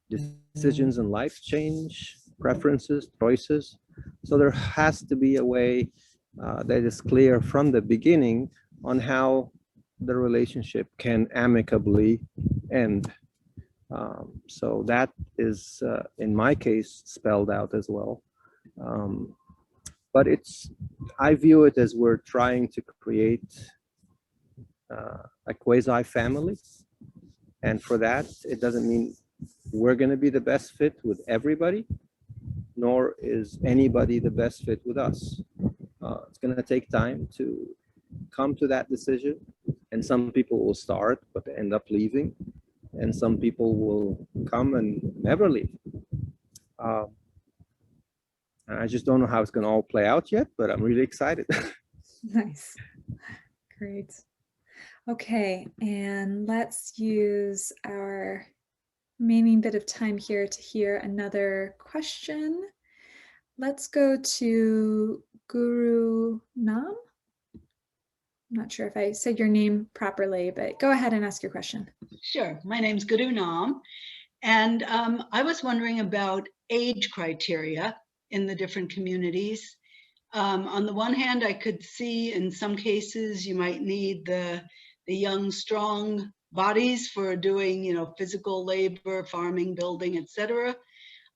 S5: decisions in life change, preferences, choices. So there has to be a way that is clear from the beginning on how the relationship can amicably end. So that is, in my case, spelled out as well. But I view it as we're trying to create a quasi-family. And for that, it doesn't mean we're going to be the best fit with everybody, nor is anybody the best fit with us. It's going to take time to come to that decision. And some people will start, but they end up leaving. And some people will come and never leave. I just don't know how it's going to all play out yet, but I'm really excited.
S1: Nice. Great. Okay, and let's use our remaining bit of time here to hear another question. Let's go to Guru Nam. I'm not sure if I said your name properly, but go ahead and ask your question.
S7: Sure. My name's Guru Nam, and I was wondering about age criteria in the different communities. On the one hand, I could see in some cases you might need the young, strong bodies for doing, physical labor, farming, building, etc.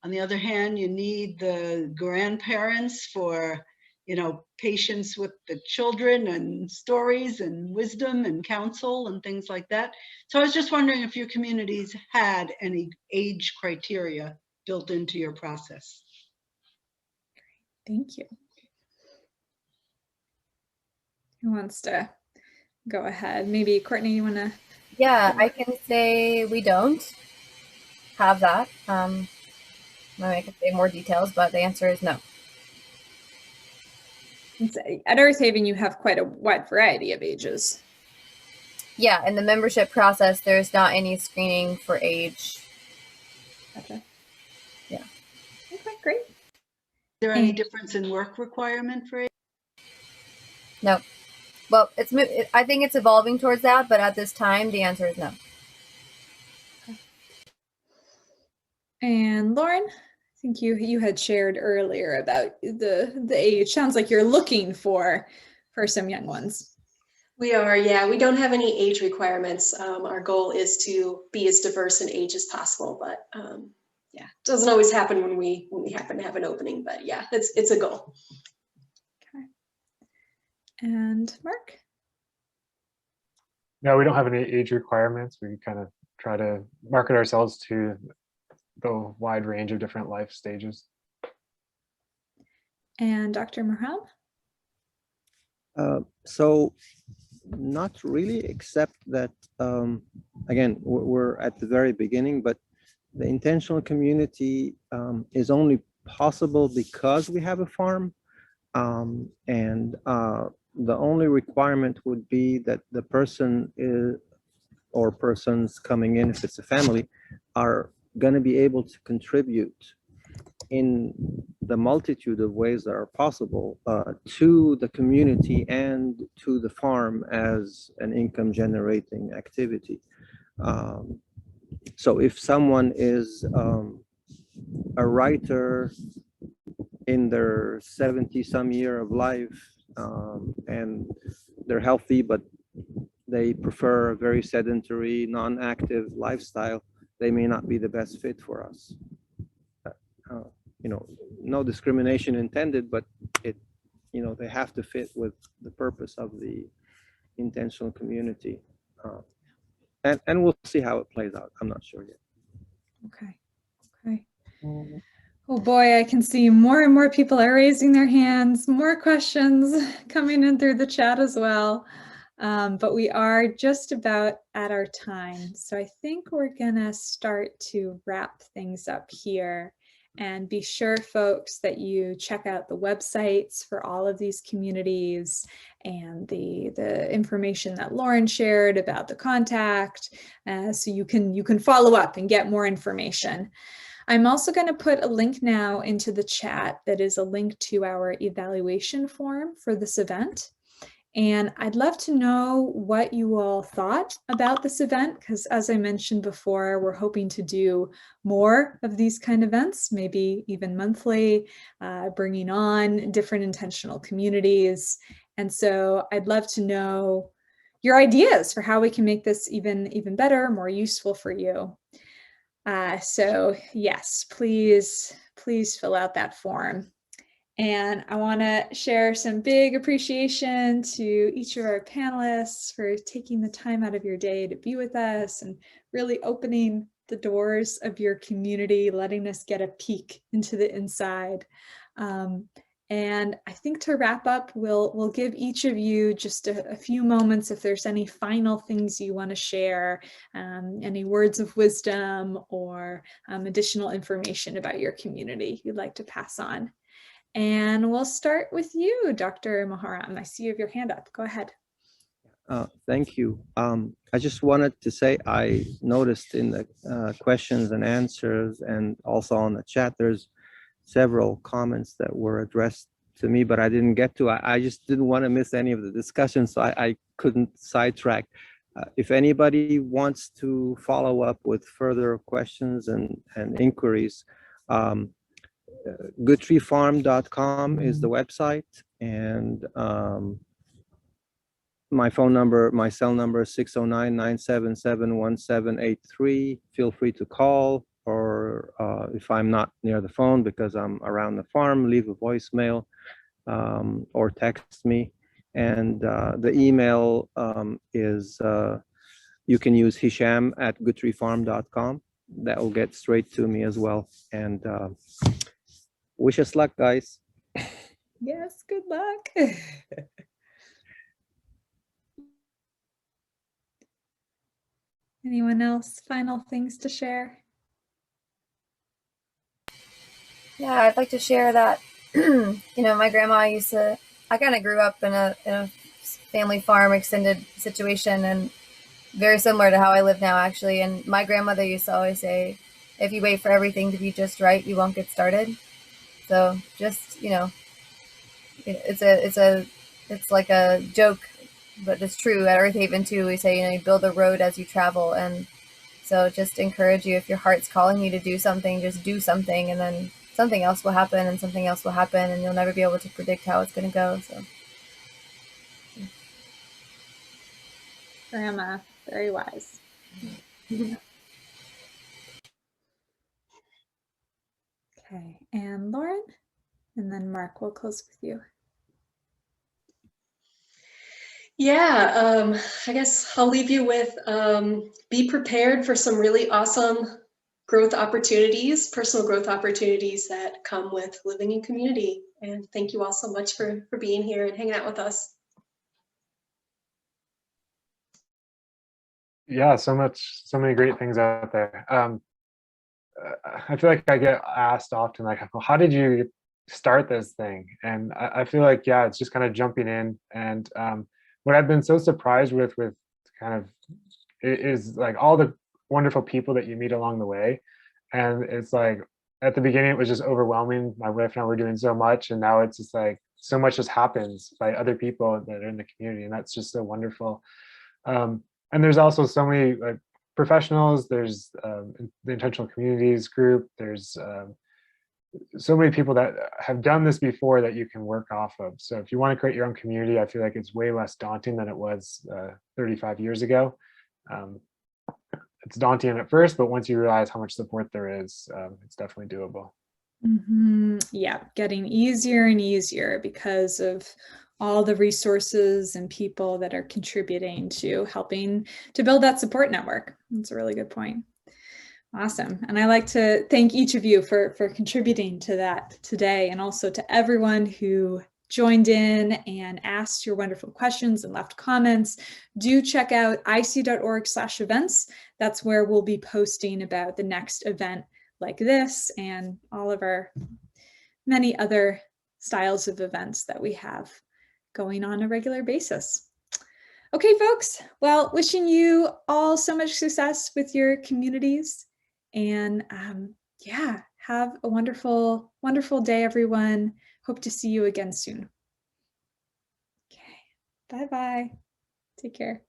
S7: On the other hand, you need the grandparents for, patience with the children and stories and wisdom and counsel and things like that. So I was just wondering if your communities had any age criteria built into your process.
S1: Thank you. Who wants to go ahead? Maybe Courtney, you want to?
S2: Yeah, I can say we don't have that. I could say more details, but the answer is no.
S1: At Earthaven, you have quite a wide variety of ages.
S2: Yeah, in the membership process, there's not any screening for age.
S1: Gotcha.
S2: Yeah.
S1: Okay, great.
S7: Is there any difference in work requirement for age?
S2: No. Well, I think it's evolving towards that, but at this time, the answer is no.
S1: Okay. And Lauren, I think you had shared earlier about the age. Sounds like you're looking for some young ones.
S4: We are, yeah. We don't have any age requirements. Our goal is to be as diverse in age as possible, but yeah, it doesn't always happen when we happen to have an opening, but yeah, it's a goal.
S1: Okay. And Mark?
S3: No, we don't have any age requirements. We kind of try to market ourselves to the wide range of different life stages.
S1: And Dr. Merham?
S5: So not really, except that, again, we're at the very beginning, but the intentional community is only possible because we have a farm. And the only requirement would be that the person is, or persons coming in, if it's a family, are going to be able to contribute in the multitude of ways that are possible to the community and to the farm as an income generating activity. So if someone is a writer in their 70-some year of life, and they're healthy, but they prefer a very sedentary, non-active lifestyle, they may not be the best fit for us. You know, no discrimination intended, but it, you know, they have to fit with the purpose of the intentional community. And we'll see how it plays out. I'm not sure yet.
S1: Okay. Okay. Oh boy, I can see more and more people are raising their hands, more questions coming in through the chat as well. But we are just about at our time. So I think we're gonna start to wrap things up here. And be sure, folks, that you check out the websites for all of these communities and the information that Lauren shared about the contact, so you can follow up and get more information. I'm also going to put a link now into the chat that is a link to our evaluation form for this event. And I'd love to know what you all thought about this event, because as I mentioned before, we're hoping to do more of these kind of events, maybe even monthly, bringing on different intentional communities. And so I'd love to know your ideas for how we can make this even better, more useful for you. So yes, please fill out that form. And I want to share some big appreciation to each of our panelists for taking the time out of your day to be with us and really opening the doors of your community, letting us get a peek into the inside. And I think to wrap up, we'll give each of you just a few moments if there's any final things you want to share, any words of wisdom or additional information about your community you'd like to pass on. And we'll start with you, Dr. Maharam. I see you have your hand up. Go ahead.
S5: Thank you. I just wanted to say I noticed in the questions and answers and also on the chat, there's several comments that were addressed to me, but I didn't get to. I just didn't want to miss any of the discussion, so I couldn't sidetrack. If anybody wants to follow up with further questions and inquiries, goodtreefarm.com is the website, and my phone number, my cell number is 609-977-1783. Feel free to call, or if I'm not near the phone because I'm around the farm, leave a voicemail or text me. And the email is, you can use hisham@goodtreefarm.com. That will get straight to me as well. And wish us luck, guys.
S1: Yes, good luck. Anyone else? Final things to share?
S2: Yeah, I'd like to share that, you know, my grandma used to, I kind of grew up in a family farm extended situation, and very similar to how I live now, actually. And my grandmother used to always say, if you wait for everything to be just right, you won't get started. So just, you know, it's like a joke, but it's true. At Earthaven too, we say, you know, you build a road as you travel. And so just encourage you, if your heart's calling you to do something, just do something, and then something else will happen and something else will happen, and you'll never be able to predict how it's going to go. So
S1: Grandma, very wise. Okay, and Lauren, and then Mark, we'll close with you.
S4: Yeah, I guess I'll leave you with be prepared for some really awesome growth opportunities, personal growth opportunities that come with living in community. And thank you all so much for being here and hanging out with us.
S3: Yeah, so many great things out there. I feel like I get asked often, like, well, how did you start this thing? And I feel like, yeah, it's just kind of jumping in. And what I've been so surprised with kind of is like all the wonderful people that you meet along the way. And it's like at the beginning it was just overwhelming. My wife and I were doing so much, and now it's just like so much just happens by other people that are in the community, and that's just so wonderful. And there's also so many like professionals. There's the Intentional Communities group. There's so many people that have done this before that you can work off of. So if you want to create your own community, I feel like it's way less daunting than it was 35 years ago. It's daunting at first, but once you realize how much support there is, it's definitely doable.
S1: Yeah, getting easier and easier because of all the resources and people that are contributing to helping to build that support network. That's a really good point. Awesome. And I like to thank each of you for contributing to that today, and also to everyone who joined in and asked your wonderful questions and left comments. Do check out ic.org/events. That's where we'll be posting about the next event like this and all of our many other styles of events that we have going on a regular basis. Okay, folks, well, wishing you all so much success with your communities. And yeah, have a wonderful, wonderful day, everyone. Hope to see you again soon. Okay, bye-bye. Take care.